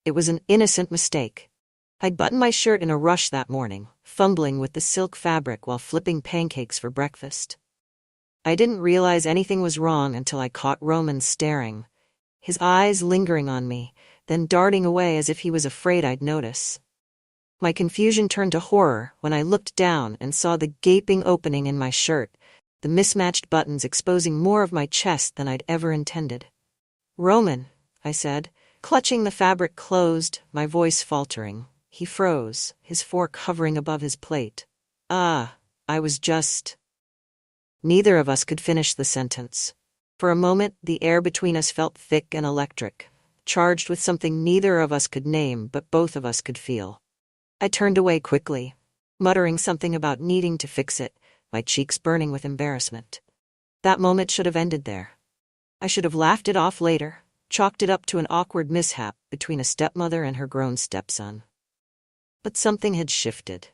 It was an innocent mistake. I'd buttoned my shirt in a rush that morning, fumbling with the silk fabric while flipping pancakes for breakfast. I didn't realize anything was wrong until I caught Roman staring, his eyes lingering on me, then darting away as if he was afraid I'd notice. My confusion turned to horror when I looked down and saw the gaping opening in my shirt, the mismatched buttons exposing more of my chest than I'd ever intended. "Roman," I said, clutching the fabric closed, my voice faltering. He froze, his fork hovering above his plate. I was just... Neither of us could finish the sentence. For a moment, the air between us felt thick and electric, charged with something neither of us could name but both of us could feel. I turned away quickly, muttering something about needing to fix it, my cheeks burning with embarrassment. That moment should have ended there. I should have laughed it off later, chalked it up to an awkward mishap between a stepmother and her grown stepson. But something had shifted.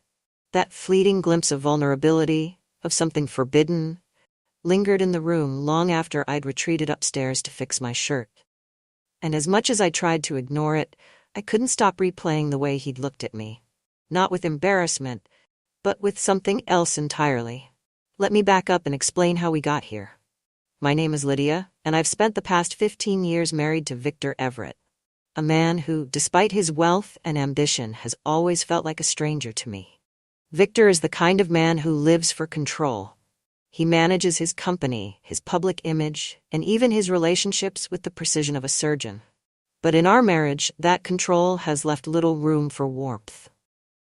That fleeting glimpse of vulnerability, of something forbidden, lingered in the room long after I'd retreated upstairs to fix my shirt. And as much as I tried to ignore it, I couldn't stop replaying the way he'd looked at me. Not with embarrassment, but with something else entirely. Let me back up and explain how we got here. My name is Lydia, and I've spent the past 15 years married to Victor Everett, a man who, despite his wealth and ambition, has always felt like a stranger to me. Victor is the kind of man who lives for control. He manages his company, his public image, and even his relationships with the precision of a surgeon. But in our marriage, that control has left little room for warmth.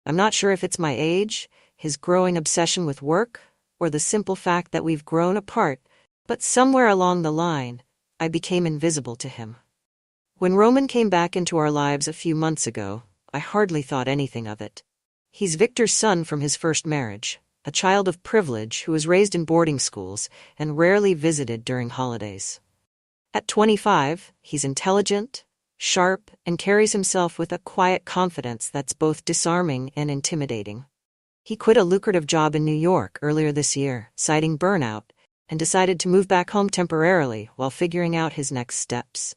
I'm not sure if it's my age, his growing obsession with work, or the simple fact that we've grown apart, but somewhere along the line, I became invisible to him. When Roman came back into our lives a few months ago, I hardly thought anything of it. He's Victor's son from his first marriage, a child of privilege who was raised in boarding schools and rarely visited during holidays. At 25, he's intelligent, sharp, and carries himself with a quiet confidence that's both disarming and intimidating. He quit a lucrative job in New York earlier this year, citing burnout, and decided to move back home temporarily while figuring out his next steps.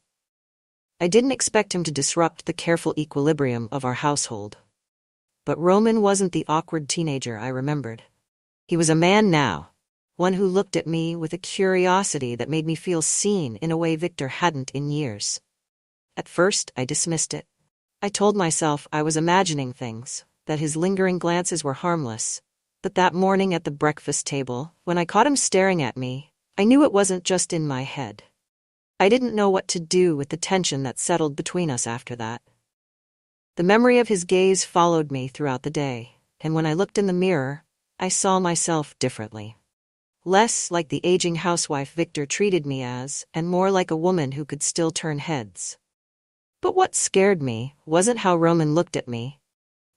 I didn't expect him to disrupt the careful equilibrium of our household. But Roman wasn't the awkward teenager I remembered. He was a man now, one who looked at me with a curiosity that made me feel seen in a way Victor hadn't in years. At first, I dismissed it. I told myself I was imagining things, that his lingering glances were harmless. But that morning at the breakfast table, when I caught him staring at me, I knew it wasn't just in my head. I didn't know what to do with the tension that settled between us after that. The memory of his gaze followed me throughout the day, and when I looked in the mirror, I saw myself differently. Less like the aging housewife Victor treated me as, and more like a woman who could still turn heads. But what scared me wasn't how Roman looked at me.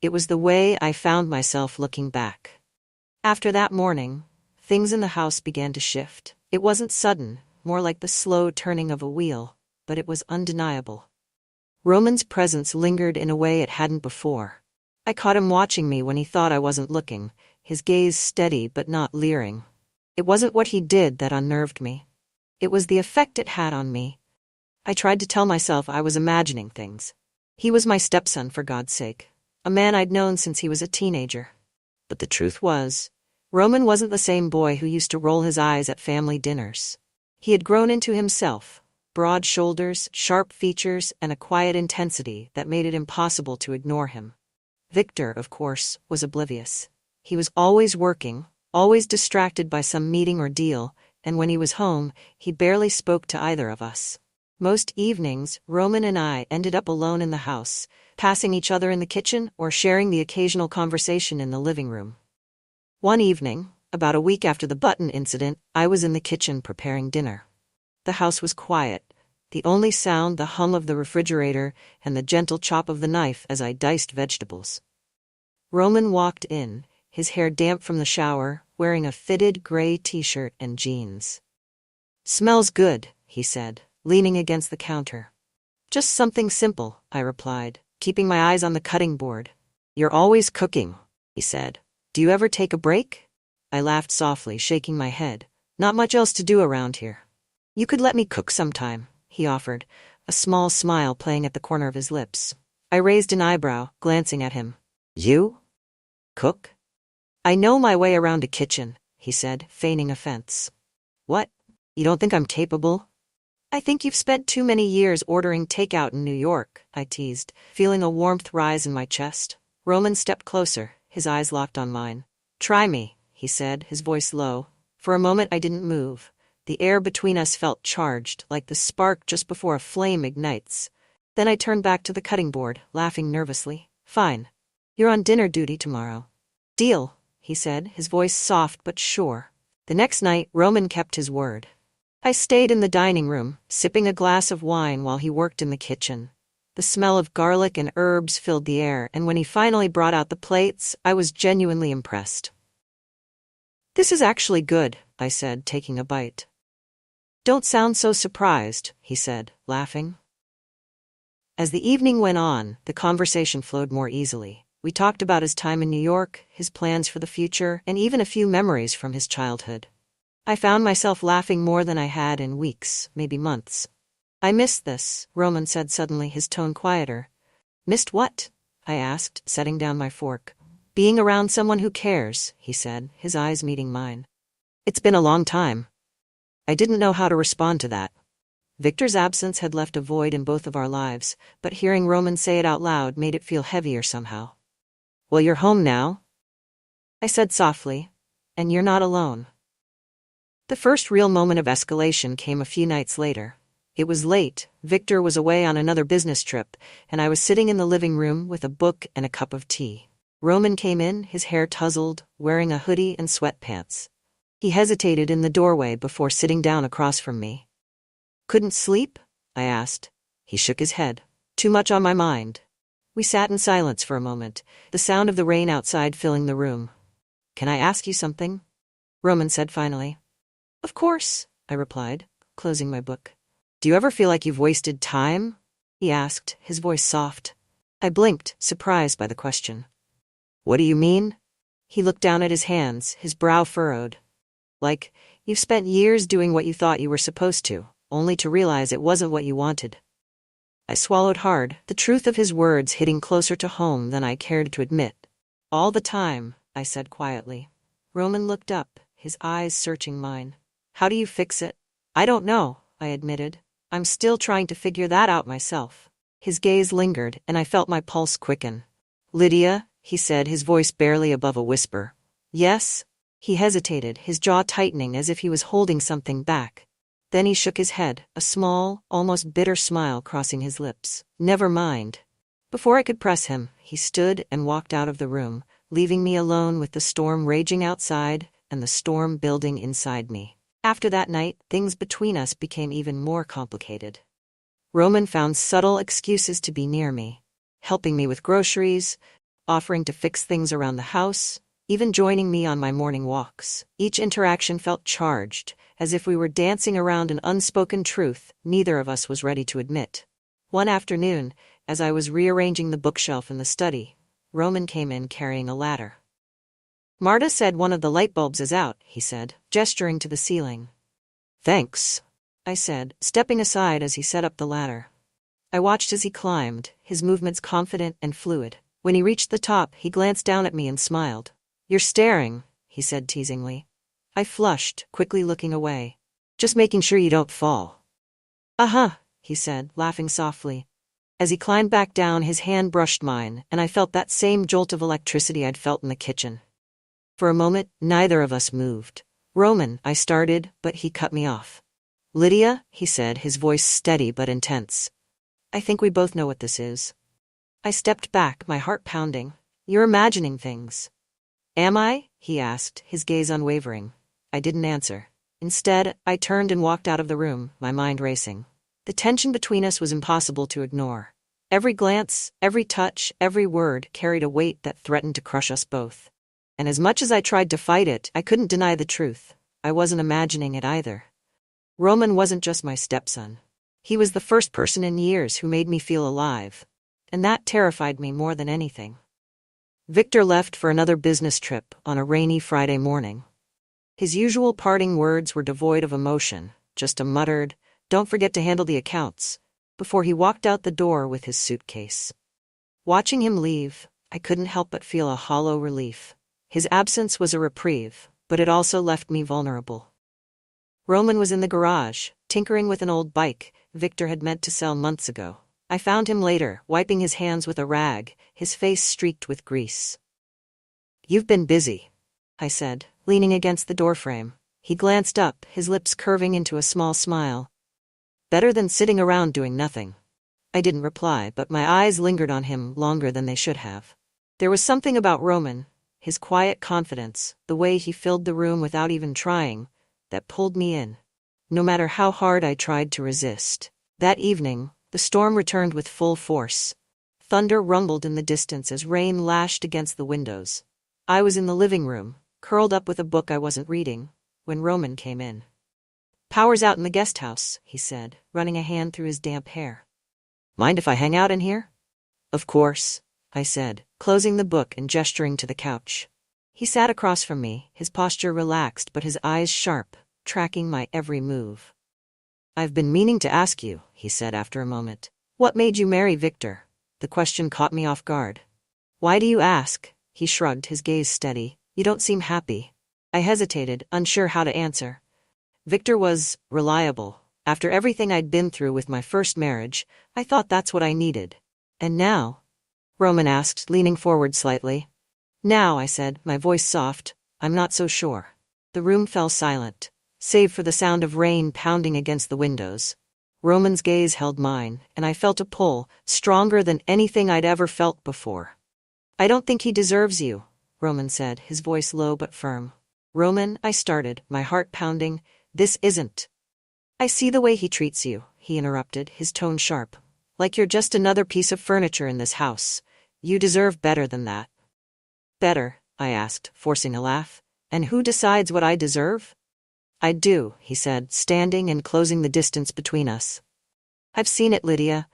It was the way I found myself looking back. After that morning, things in the house began to shift. It wasn't sudden, more like the slow turning of a wheel, but it was undeniable. Roman's presence lingered in a way it hadn't before. I caught him watching me when he thought I wasn't looking, his gaze steady but not leering. It wasn't what he did that unnerved me. It was the effect it had on me. I tried to tell myself I was imagining things. He was my stepson, for God's sake, a man I'd known since he was a teenager. But the truth was, Roman wasn't the same boy who used to roll his eyes at family dinners. He had grown into himself, broad shoulders, sharp features, and a quiet intensity that made it impossible to ignore him. Victor, of course, was oblivious. He was always working, always distracted by some meeting or deal, and when he was home, he barely spoke to either of us. Most evenings, Roman and I ended up alone in the house, passing each other in the kitchen or sharing the occasional conversation in the living room. One evening, about a week after the button incident, I was in the kitchen preparing dinner. The house was quiet, the only sound the hum of the refrigerator and the gentle chop of the knife as I diced vegetables. Roman walked in, his hair damp from the shower, wearing a fitted gray t-shirt and jeans. "Smells good," he said, leaning against the counter. "Just something simple," I replied, keeping my eyes on the cutting board. "You're always cooking," he said. "Do you ever take a break?" I laughed softly, shaking my head. "Not much else to do around here." "You could let me cook sometime," he offered, a small smile playing at the corner of his lips. I raised an eyebrow, glancing at him. You? Cook? I know my way around a kitchen, he said, feigning offense. What? You don't think I'm capable? I think you've spent too many years ordering takeout in New York, I teased, feeling a warmth rise in my chest. Roman stepped closer, his eyes locked on mine. Try me, he said, his voice low. For a moment I didn't move. The air between us felt charged, like the spark just before a flame ignites. Then I turned back to the cutting board, laughing nervously. Fine. You're on dinner duty tomorrow. Deal, he said, his voice soft but sure. The next night, Roman kept his word. I stayed in the dining room, sipping a glass of wine while he worked in the kitchen. The smell of garlic and herbs filled the air, and when he finally brought out the plates, I was genuinely impressed. This is actually good, I said, taking a bite. Don't sound so surprised, he said, laughing. As the evening went on, the conversation flowed more easily. We talked about his time in New York, his plans for the future, and even a few memories from his childhood. I found myself laughing more than I had in weeks, maybe months. I missed this, Roman said suddenly, his tone quieter. Missed what? I asked, setting down my fork. Being around someone who cares, he said, his eyes meeting mine. It's been a long time. I didn't know how to respond to that. Victor's absence had left a void in both of our lives, but hearing Roman say it out loud made it feel heavier somehow. Well, you're home now, I said softly, and you're not alone. The first real moment of escalation came a few nights later. It was late, Victor was away on another business trip, and I was sitting in the living room with a book and a cup of tea. Roman came in, his hair tousled, wearing a hoodie and sweatpants. He hesitated in the doorway before sitting down across from me. Couldn't sleep? I asked. He shook his head. Too much on my mind. We sat in silence for a moment, the sound of the rain outside filling the room. Can I ask you something? Roman said finally. Of course, I replied, closing my book. Do you ever feel like you've wasted time? He asked, his voice soft. I blinked, surprised by the question. What do you mean? He looked down at his hands, his brow furrowed. Like, you've spent years doing what you thought you were supposed to, only to realize it wasn't what you wanted. I swallowed hard, the truth of his words hitting closer to home than I cared to admit. All the time, I said quietly. Roman looked up, his eyes searching mine. How do you fix it? I don't know, I admitted. I'm still trying to figure that out myself. His gaze lingered, and I felt my pulse quicken. Lydia, he said, his voice barely above a whisper. Yes? He hesitated, his jaw tightening as if he was holding something back. Then he shook his head, a small, almost bitter smile crossing his lips. Never mind. Before I could press him, he stood and walked out of the room, leaving me alone with the storm raging outside and the storm building inside me. After that night, things between us became even more complicated. Roman found subtle excuses to be near me, helping me with groceries, offering to fix things around the house, even joining me on my morning walks. Each interaction felt charged, as if we were dancing around an unspoken truth neither of us was ready to admit. One afternoon, as I was rearranging the bookshelf in the study, Roman came in carrying a ladder. Marta said one of the light bulbs is out, he said, gesturing to the ceiling. Thanks, I said, stepping aside as he set up the ladder. I watched as he climbed, his movements confident and fluid. When he reached the top, he glanced down at me and smiled. You're staring, he said teasingly. I flushed, quickly looking away. Just making sure you don't fall. Uh-huh, he said, laughing softly. As he climbed back down, his hand brushed mine, and I felt that same jolt of electricity I'd felt in the kitchen. For a moment, neither of us moved. Roman, I started, but he cut me off. Lydia, he said, his voice steady but intense. I think we both know what this is. I stepped back, my heart pounding. You're imagining things. Am I? He asked, his gaze unwavering. I didn't answer. Instead, I turned and walked out of the room, my mind racing. The tension between us was impossible to ignore. Every glance, every touch, every word carried a weight that threatened to crush us both. And as much as I tried to fight it, I couldn't deny the truth. I wasn't imagining it either. Roman wasn't just my stepson. He was the first person in years who made me feel alive. And that terrified me more than anything. Victor left for another business trip on a rainy Friday morning. His usual parting words were devoid of emotion, just a muttered, "Don't forget to handle the accounts," before he walked out the door with his suitcase. Watching him leave, I couldn't help but feel a hollow relief. His absence was a reprieve, but it also left me vulnerable. Roman was in the garage, tinkering with an old bike Victor had meant to sell months ago. I found him later, wiping his hands with a rag, his face streaked with grease. "You've been busy," I said, leaning against the doorframe. He glanced up, his lips curving into a small smile. "Better than sitting around doing nothing." I didn't reply, but my eyes lingered on him longer than they should have. There was something about Roman, his quiet confidence, the way he filled the room without even trying, that pulled me in. No matter how hard I tried to resist. That evening, the storm returned with full force. Thunder rumbled in the distance as rain lashed against the windows. I was in the living room, curled up with a book I wasn't reading, when Roman came in. "Power's out in the guest house," he said, running a hand through his damp hair. "Mind if I hang out in here?" "Of course," I said, closing the book and gesturing to the couch. He sat across from me, his posture relaxed but his eyes sharp, tracking my every move. "I've been meaning to ask you," he said after a moment. "What made you marry Victor?" The question caught me off guard. "Why do you ask?" He shrugged, his gaze steady. "You don't seem happy." I hesitated, unsure how to answer. Victor was reliable. After everything I'd been through with my first marriage, I thought that's what I needed. "And now?" Roman asked, leaning forward slightly. "Now," I said, my voice soft, "I'm not so sure." The room fell silent, save for the sound of rain pounding against the windows. Roman's gaze held mine, and I felt a pull, stronger than anything I'd ever felt before. "I don't think he deserves you," Roman said, his voice low but firm. "Roman," I started, my heart pounding, "this isn't." "I see the way he treats you," he interrupted, his tone sharp. "Like you're just another piece of furniture in this house. You deserve better than that." "Better?" I asked, forcing a laugh. "And who decides what I deserve?" "I do," he said, standing and closing the distance between us. "I've seen it, Lydia.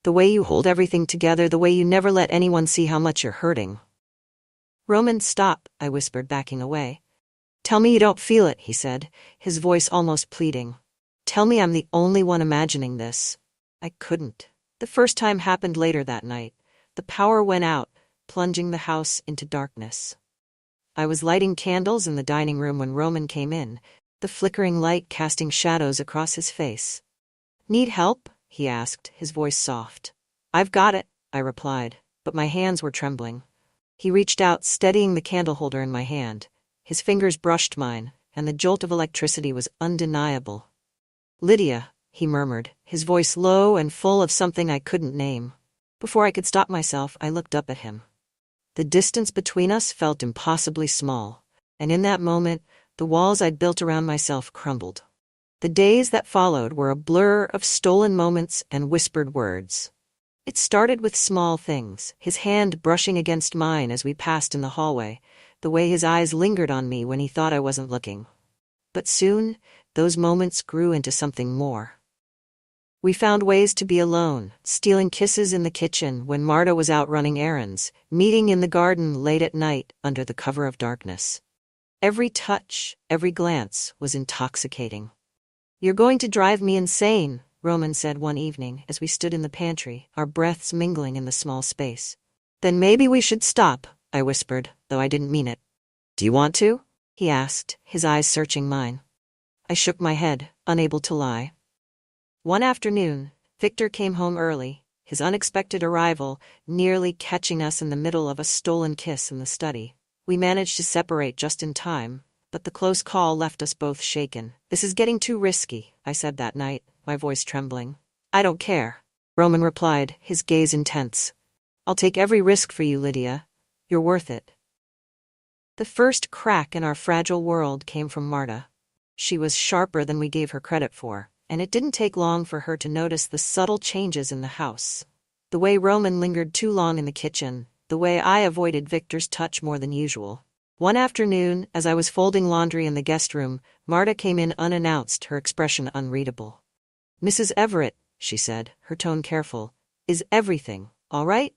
The way you hold everything together, the way you never let anyone see how much you're hurting." "Roman, stop," I whispered, backing away. "Tell me you don't feel it," he said, his voice almost pleading. "Tell me I'm the only one imagining this." I couldn't. The first time happened later that night. The power went out, plunging the house into darkness. I was lighting candles in the dining room when Roman came in, the flickering light casting shadows across his face. "Need help?" he asked, his voice soft. "I've got it," I replied, but my hands were trembling. He reached out, steadying the candle holder in my hand. His fingers brushed mine, and the jolt of electricity was undeniable. "Lydia," he murmured, his voice low and full of something I couldn't name. Before I could stop myself, I looked up at him. The distance between us felt impossibly small, and in that moment, the walls I'd built around myself crumbled. The days that followed were a blur of stolen moments and whispered words. It started with small things, his hand brushing against mine as we passed in the hallway, the way his eyes lingered on me when he thought I wasn't looking. But soon, those moments grew into something more. We found ways to be alone, stealing kisses in the kitchen when Marta was out running errands, meeting in the garden late at night under the cover of darkness. Every touch, every glance was intoxicating. "You're going to drive me insane," Roman said one evening as we stood in the pantry, our breaths mingling in the small space. "Then maybe we should stop," I whispered, though I didn't mean it. "Do you want to?" he asked, his eyes searching mine. I shook my head, unable to lie. One afternoon, Victor came home early, his unexpected arrival nearly catching us in the middle of a stolen kiss in the study. We managed to separate just in time, but the close call left us both shaken. "This is getting too risky," I said that night, my voice trembling. "I don't care," Roman replied, his gaze intense. "I'll take every risk for you, Lydia. You're worth it." The first crack in our fragile world came from Marta. She was sharper than we gave her credit for, and it didn't take long for her to notice the subtle changes in the house. The way Roman lingered too long in the kitchen, the way I avoided Victor's touch more than usual. One afternoon, as I was folding laundry in the guest room, Marta came in unannounced, her expression unreadable. "Mrs. Everett," she said, her tone careful, "is everything all right?"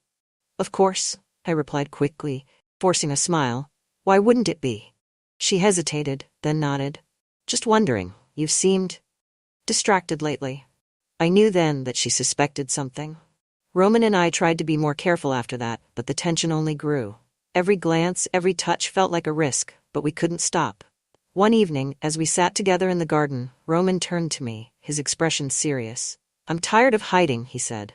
"Of course," I replied quickly, forcing a smile. "Why wouldn't it be?" She hesitated, then nodded. "Just wondering, you've seemed distracted lately." I knew then that she suspected something. Roman and I tried to be more careful after that, but the tension only grew. Every glance, every touch felt like a risk, but we couldn't stop. One evening, as we sat together in the garden, Roman turned to me, his expression serious. "I'm tired of hiding," he said.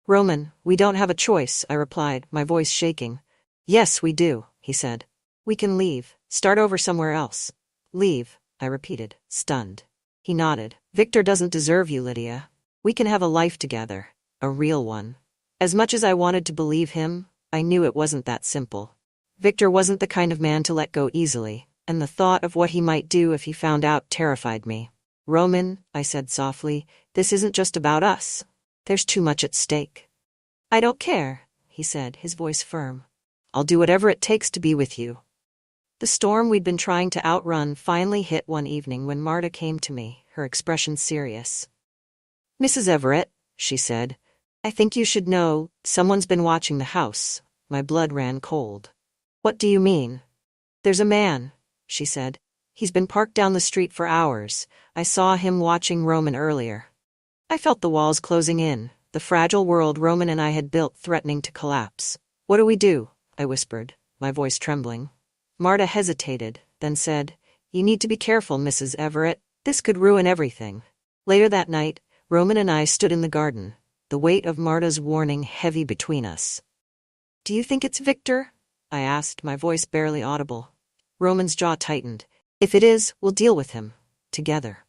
"Roman, we don't have a choice," I replied, my voice shaking. "Yes, we do," he said. "We can leave, start over somewhere else." "Leave," I repeated, stunned. He nodded. "Victor doesn't deserve you, Lydia. We can have a life together, a real one." As much as I wanted to believe him, I knew it wasn't that simple. Victor wasn't the kind of man to let go easily, and the thought of what he might do if he found out terrified me. "Roman," I said softly, "this isn't just about us. There's too much at stake." "I don't care," he said, his voice firm. "I'll do whatever it takes to be with you." The storm we'd been trying to outrun finally hit one evening when Marta came to me, her expression serious. "Mrs. Everett," she said, "I think you should know, someone's been watching the house." My blood ran cold. "What do you mean?" "There's a man," she said. "He's been parked down the street for hours. I saw him watching Roman earlier." I felt the walls closing in, the fragile world Roman and I had built threatening to collapse. "What do we do?" I whispered, my voice trembling. Marta hesitated, then said, "You need to be careful, Mrs. Everett. This could ruin everything." Later that night, Roman and I stood in the garden, the weight of Marta's warning heavy between us. "Do you think it's Victor?" I asked, my voice barely audible. Roman's jaw tightened. "If it is, we'll deal with him. Together."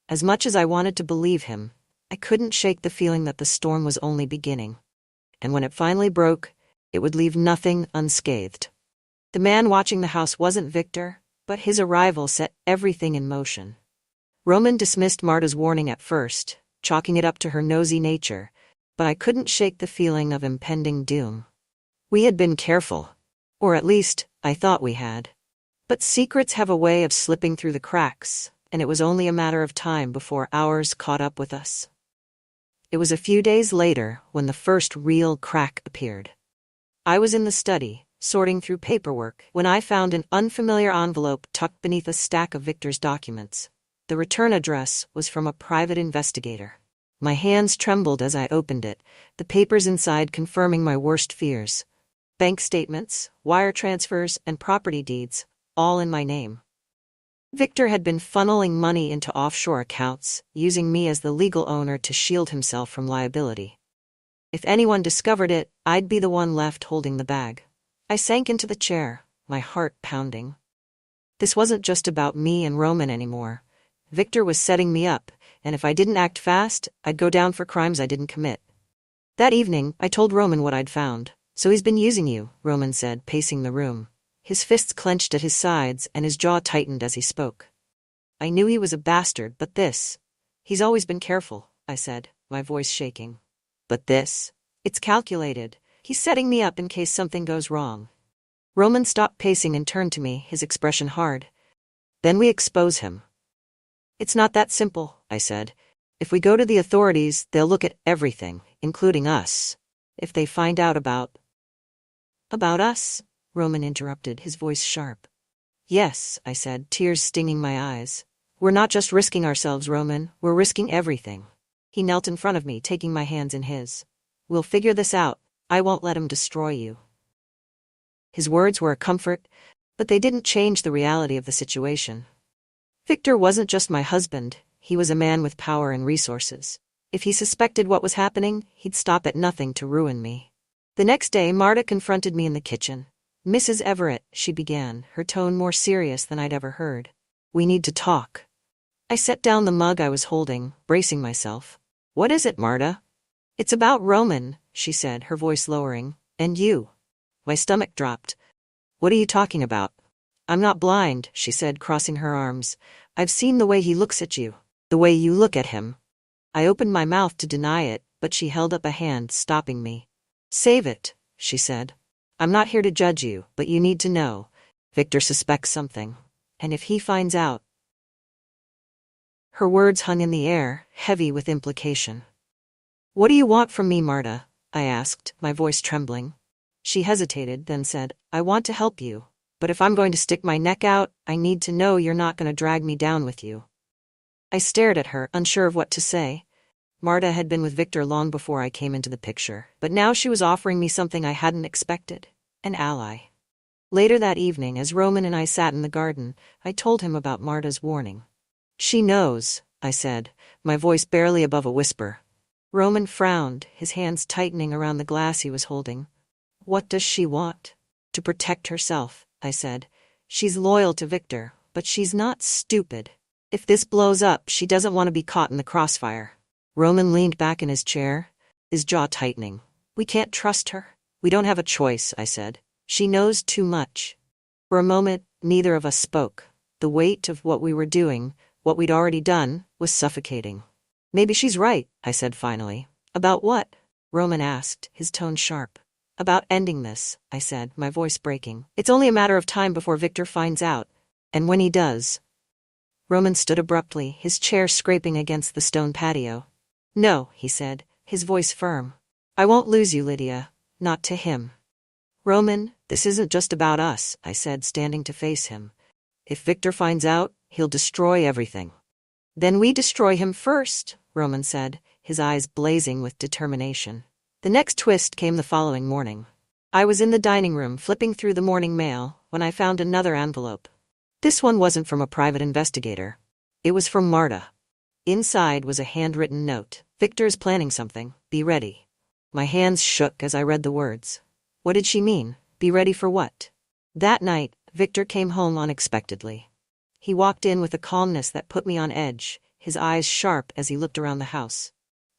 As much as I wanted to believe him, I couldn't shake the feeling that the storm was only beginning. And when it finally broke, it would leave nothing unscathed. The man watching the house wasn't Victor, but his arrival set everything in motion. Roman dismissed Marta's warning at first, chalking it up to her nosy nature, but I couldn't shake the feeling of impending doom. We had been careful, or at least, I thought we had. But secrets have a way of slipping through the cracks, and it was only a matter of time before ours caught up with us. It was a few days later when the first real crack appeared. I was in the study, sorting through paperwork, when I found an unfamiliar envelope tucked beneath a stack of Victor's documents. The return address was from a private investigator. My hands trembled as I opened it, the papers inside confirming my worst fears. Bank statements, wire transfers, and property deeds, all in my name. Victor had been funneling money into offshore accounts, using me as the legal owner to shield himself from liability. If anyone discovered it, I'd be the one left holding the bag. I sank into the chair, my heart pounding. This wasn't just about me and Roman anymore. Victor was setting me up, and if I didn't act fast, I'd go down for crimes I didn't commit. That evening, I told Roman what I'd found. "So he's been using you," Roman said, pacing the room. His fists clenched at his sides and his jaw tightened as he spoke. I knew he was a bastard, but this... "He's always been careful," I said, my voice shaking. "But this? It's calculated. He's setting me up in case something goes wrong." Roman stopped pacing and turned to me, his expression hard. "Then we expose him." "It's not that simple," I said. "If we go to the authorities, they'll look at everything, including us. If they find out about..." "About us?" Roman interrupted, his voice sharp. "Yes," I said, tears stinging my eyes. "We're not just risking ourselves, Roman, we're risking everything." He knelt in front of me, taking my hands in his. "We'll figure this out. I won't let him destroy you." His words were a comfort, but they didn't change the reality of the situation. Victor wasn't just my husband, he was a man with power and resources. If he suspected what was happening, he'd stop at nothing to ruin me. The next day, Marta confronted me in the kitchen. "Mrs. Everett," she began, her tone more serious than I'd ever heard. "We need to talk." I set down the mug I was holding, bracing myself. "What is it, Marta?" "It's about Roman," she said, her voice lowering. "And you." My stomach dropped. "What are you talking about?" "I'm not blind," she said, crossing her arms. "I've seen the way he looks at you, the way you look at him." I opened my mouth to deny it, but she held up a hand, stopping me. "Save it," she said. "I'm not here to judge you, but you need to know. Victor suspects something. And if he finds out..." Her words hung in the air, heavy with implication. "What do you want from me, Marta?" I asked, my voice trembling. She hesitated, then said, "I want to help you. But if I'm going to stick my neck out, I need to know you're not going to drag me down with you." I stared at her, unsure of what to say. Marta had been with Victor long before I came into the picture, but now she was offering me something I hadn't expected: an ally. Later that evening, as Roman and I sat in the garden, I told him about Marta's warning. "She knows," I said, my voice barely above a whisper. Roman frowned, his hands tightening around the glass he was holding. "What does she want?" "To protect herself," I said. "She's loyal to Victor, but she's not stupid. If this blows up, she doesn't want to be caught in the crossfire." Roman leaned back in his chair, his jaw tightening. "We can't trust her." "We don't have a choice," I said. "She knows too much." For a moment, neither of us spoke. The weight of what we were doing, what we'd already done, was suffocating. "Maybe she's right," I said finally. "About what?" Roman asked, his tone sharp. "About ending this," I said, my voice breaking. "It's only a matter of time before Victor finds out. And when he does..." Roman stood abruptly, his chair scraping against the stone patio. "No," he said, his voice firm. "I won't lose you, Lydia. Not to him." "Roman, this isn't just about us," I said, standing to face him. "If Victor finds out, he'll destroy everything." "Then we destroy him first," Roman said, his eyes blazing with determination. The next twist came the following morning. I was in the dining room flipping through the morning mail when I found another envelope. This one wasn't from a private investigator. It was from Marta. Inside was a handwritten note. "Victor's planning something. Be ready." My hands shook as I read the words. What did she mean? Be ready for what? That night, Victor came home unexpectedly. He walked in with a calmness that put me on edge, his eyes sharp as he looked around the house.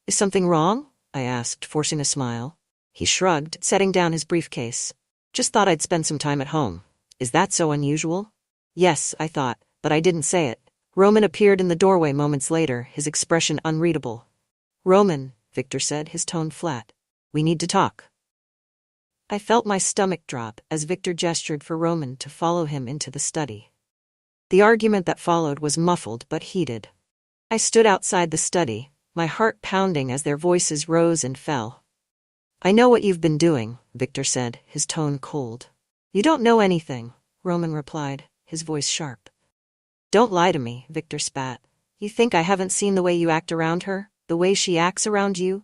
"Is something wrong?" I asked, forcing a smile. He shrugged, setting down his briefcase. "Just thought I'd spend some time at home." "Is that so unusual?" "Yes," I thought, but I didn't say it. Roman appeared in the doorway moments later, his expression unreadable. "Roman," Victor said, his tone flat. "We need to talk." I felt my stomach drop as Victor gestured for Roman to follow him into the study. The argument that followed was muffled but heated. I stood outside the study, my heart pounding as their voices rose and fell. "I know what you've been doing," Victor said, his tone cold. "You don't know anything," Roman replied, his voice sharp. "Don't lie to me," Victor spat. "You think I haven't seen the way you act around her, the way she acts around you?"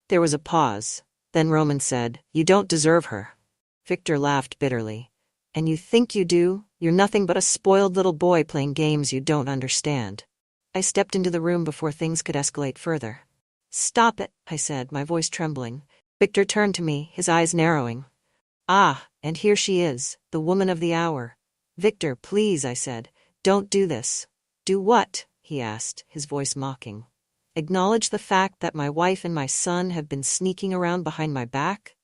There was a pause. Then Roman said, "You don't deserve her." Victor laughed bitterly. "And you think you do? You're nothing but a spoiled little boy playing games you don't understand." I stepped into the room before things could escalate further. "Stop it," I said, my voice trembling. Victor turned to me, his eyes narrowing. "Ah, and here she is, the woman of the hour." "Victor, please," I said, "don't do this." "Do what?" he asked, his voice mocking. "Acknowledge the fact that my wife and my son have been sneaking around behind my back?"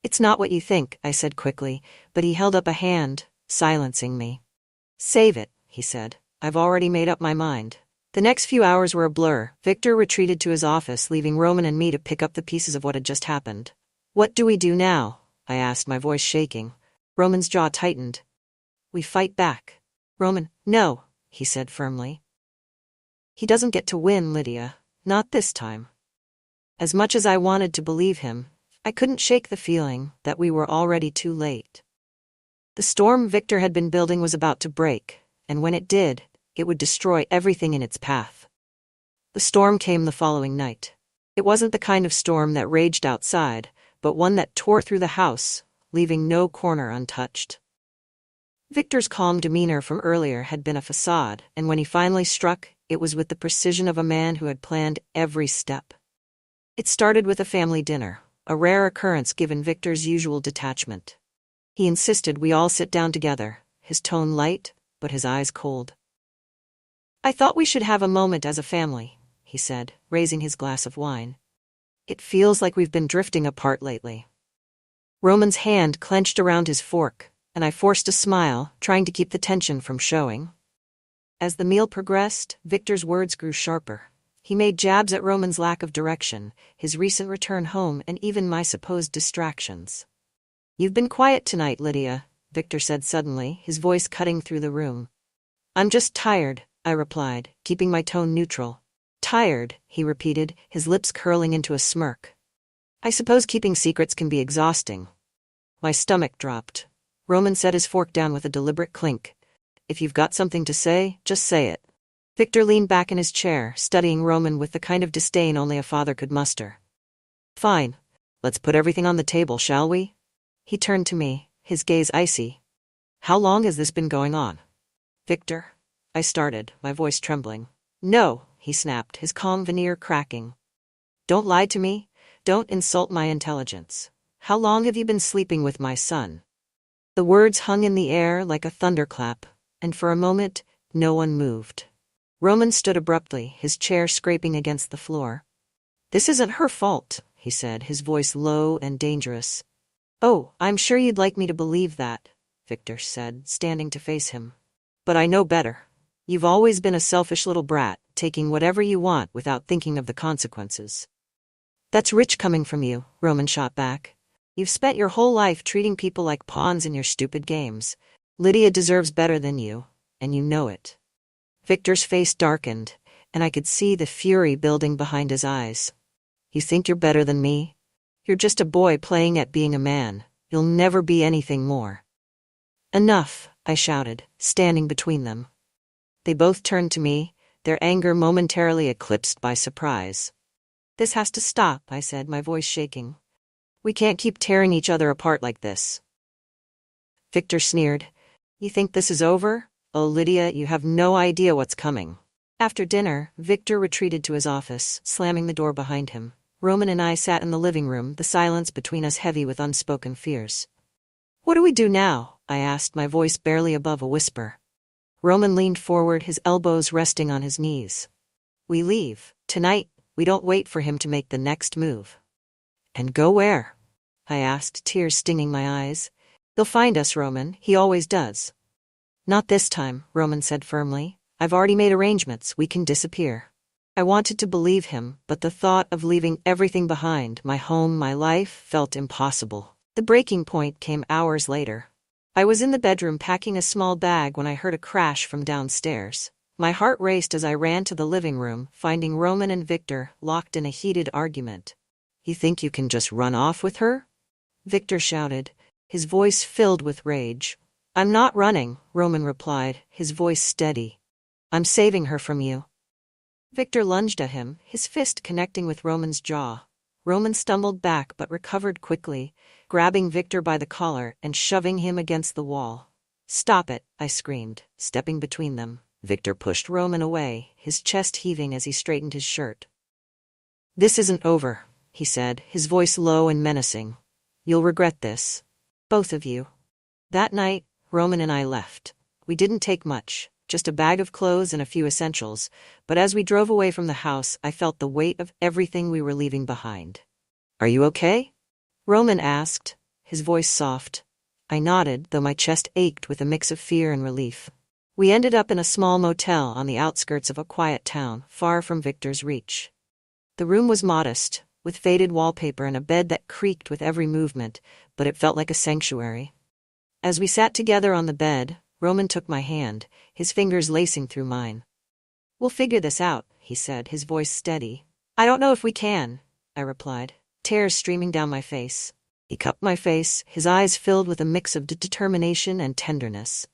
"It's not what you think," I said quickly, but he held up a hand, silencing me. "Save it," he said. "I've already made up my mind." The next few hours were a blur. Victor retreated to his office, leaving Roman and me to pick up the pieces of what had just happened. "What do we do now?" I asked, my voice shaking. Roman's jaw tightened. "We fight back." "Roman, no," he said firmly. "He doesn't get to win, Lydia. Not this time." As much as I wanted to believe him, I couldn't shake the feeling that we were already too late. The storm Victor had been building was about to break, and when it did, it would destroy everything in its path. The storm came the following night. It wasn't the kind of storm that raged outside, but one that tore through the house, leaving no corner untouched. Victor's calm demeanor from earlier had been a facade, and when he finally struck, it was with the precision of a man who had planned every step. It started with a family dinner, a rare occurrence given Victor's usual detachment. He insisted we all sit down together, his tone light, but his eyes cold. "I thought we should have a moment as a family," he said, raising his glass of wine. "It feels like we've been drifting apart lately." Roman's hand clenched around his fork, and I forced a smile, trying to keep the tension from showing. As the meal progressed, Victor's words grew sharper. He made jabs at Roman's lack of direction, his recent return home, and even my supposed distractions. "You've been quiet tonight, Lydia," Victor said suddenly, his voice cutting through the room. "I'm just tired," I replied, keeping my tone neutral. "Tired," he repeated, his lips curling into a smirk. "I suppose keeping secrets can be exhausting." My stomach dropped. Roman set his fork down with a deliberate clink. "If you've got something to say, just say it." Victor leaned back in his chair, studying Roman with the kind of disdain only a father could muster. Fine. Let's put everything on the table, shall we? He turned to me, his gaze icy. How long has this been going on? Victor, I started, my voice trembling. No, he snapped, his calm veneer cracking. Don't lie to me. Don't insult my intelligence. How long have you been sleeping with my son? The words hung in the air like a thunderclap, and for a moment, no one moved. Roman stood abruptly, his chair scraping against the floor. This isn't her fault, he said, his voice low and dangerous. Oh, I'm sure you'd like me to believe that, Victor said, standing to face him. But I know better. You've always been a selfish little brat, taking whatever you want without thinking of the consequences. That's rich coming from you, Roman shot back. You've spent your whole life treating people like pawns in your stupid games. Lydia deserves better than you, and you know it. Victor's face darkened, and I could see the fury building behind his eyes. You think you're better than me? You're just a boy playing at being a man. You'll never be anything more. Enough, I shouted, standing between them. They both turned to me, their anger momentarily eclipsed by surprise. This has to stop, I said, my voice shaking. We can't keep tearing each other apart like this. Victor sneered. You think this is over? Oh, Lydia, you have no idea what's coming. After dinner, Victor retreated to his office, slamming the door behind him. Roman and I sat in the living room, the silence between us heavy with unspoken fears. What do we do now? I asked, my voice barely above a whisper. Roman leaned forward, his elbows resting on his knees. We leave. Tonight. We don't wait for him to make the next move. And go where? I asked, tears stinging my eyes. He'll find us, Roman. He always does. Not this time, Roman said firmly. I've already made arrangements. We can disappear. I wanted to believe him, but the thought of leaving everything behind, my home, my life, felt impossible. The breaking point came hours later. I was in the bedroom packing a small bag when I heard a crash from downstairs. My heart raced as I ran to the living room, finding Roman and Victor locked in a heated argument. You think you can just run off with her? Victor shouted, his voice filled with rage. I'm not running, Roman replied, his voice steady. I'm saving her from you. Victor lunged at him, his fist connecting with Roman's jaw. Roman stumbled back but recovered quickly, grabbing Victor by the collar and shoving him against the wall. Stop it, I screamed, stepping between them. Victor pushed Roman away, his chest heaving as he straightened his shirt. This isn't over, he said, his voice low and menacing. You'll regret this. Both of you. That night, Roman and I left. We didn't take much, just a bag of clothes and a few essentials, but as we drove away from the house, I felt the weight of everything we were leaving behind. Are you okay? Roman asked, his voice soft. I nodded, though my chest ached with a mix of fear and relief. We ended up in a small motel on the outskirts of a quiet town, far from Victor's reach. The room was modest, with faded wallpaper and a bed that creaked with every movement, but it felt like a sanctuary. As we sat together on the bed, Roman took my hand, his fingers lacing through mine. We'll figure this out, he said, his voice steady. I don't know if we can, I replied, tears streaming down my face. He cupped my face, his eyes filled with a mix of determination and tenderness.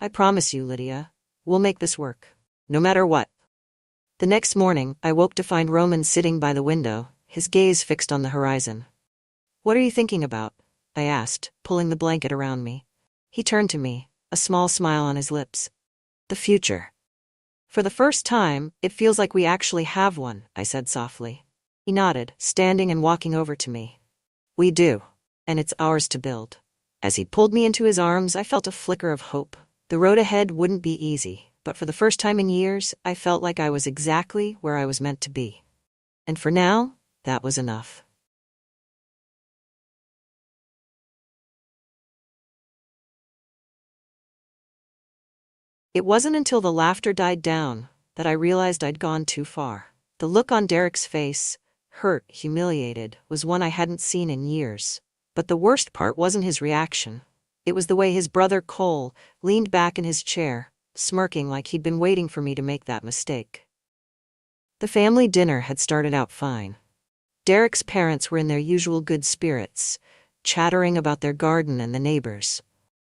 I promise you, Lydia, we'll make this work, no matter what. The next morning, I woke to find Roman sitting by the window, his gaze fixed on the horizon. What are you thinking about? I asked, pulling the blanket around me. He turned to me, a small smile on his lips. The future. For the first time, it feels like we actually have one, I said softly. He nodded, standing and walking over to me. We do, and it's ours to build. As he pulled me into his arms, I felt a flicker of hope. The road ahead wouldn't be easy, but for the first time in years, I felt like I was exactly where I was meant to be. And for now, that was enough. It wasn't until the laughter died down that I realized I'd gone too far. The look on Derek's face, hurt, humiliated, was one I hadn't seen in years. But the worst part wasn't his reaction. It was the way his brother Cole leaned back in his chair, smirking like he'd been waiting for me to make that mistake. The family dinner had started out fine. Derek's parents were in their usual good spirits, chattering about their garden and the neighbors.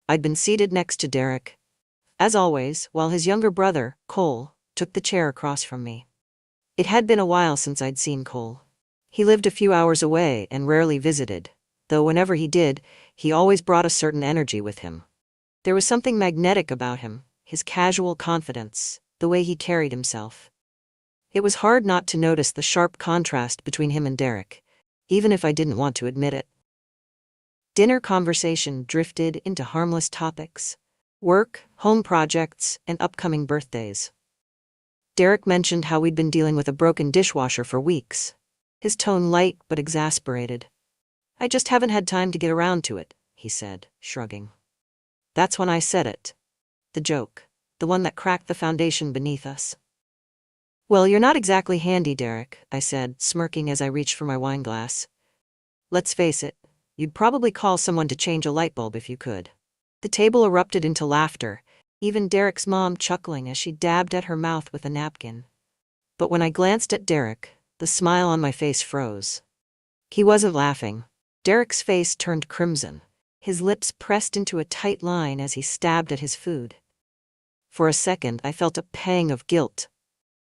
I'd been seated next to Derek, as always, while his younger brother, Cole, took the chair across from me. It had been a while since I'd seen Cole. He lived a few hours away and rarely visited, though whenever he did, he always brought a certain energy with him. There was something magnetic about him, his casual confidence, the way he carried himself. It was hard not to notice the sharp contrast between him and Derek, even if I didn't want to admit it. Dinner conversation drifted into harmless topics: work, home projects, and upcoming birthdays. Derek mentioned how we'd been dealing with a broken dishwasher for weeks, his tone light but exasperated. "I just haven't had time to get around to it," he said, shrugging. That's when I said it. The joke. The one that cracked the foundation beneath us. "Well, you're not exactly handy, Derek," I said, smirking as I reached for my wine glass. "Let's face it, you'd probably call someone to change a light bulb if you could." The table erupted into laughter, even Derek's mom chuckling as she dabbed at her mouth with a napkin. But when I glanced at Derek, the smile on my face froze. He wasn't laughing. Derek's face turned crimson, his lips pressed into a tight line as he stabbed at his food. For a second, I felt a pang of guilt.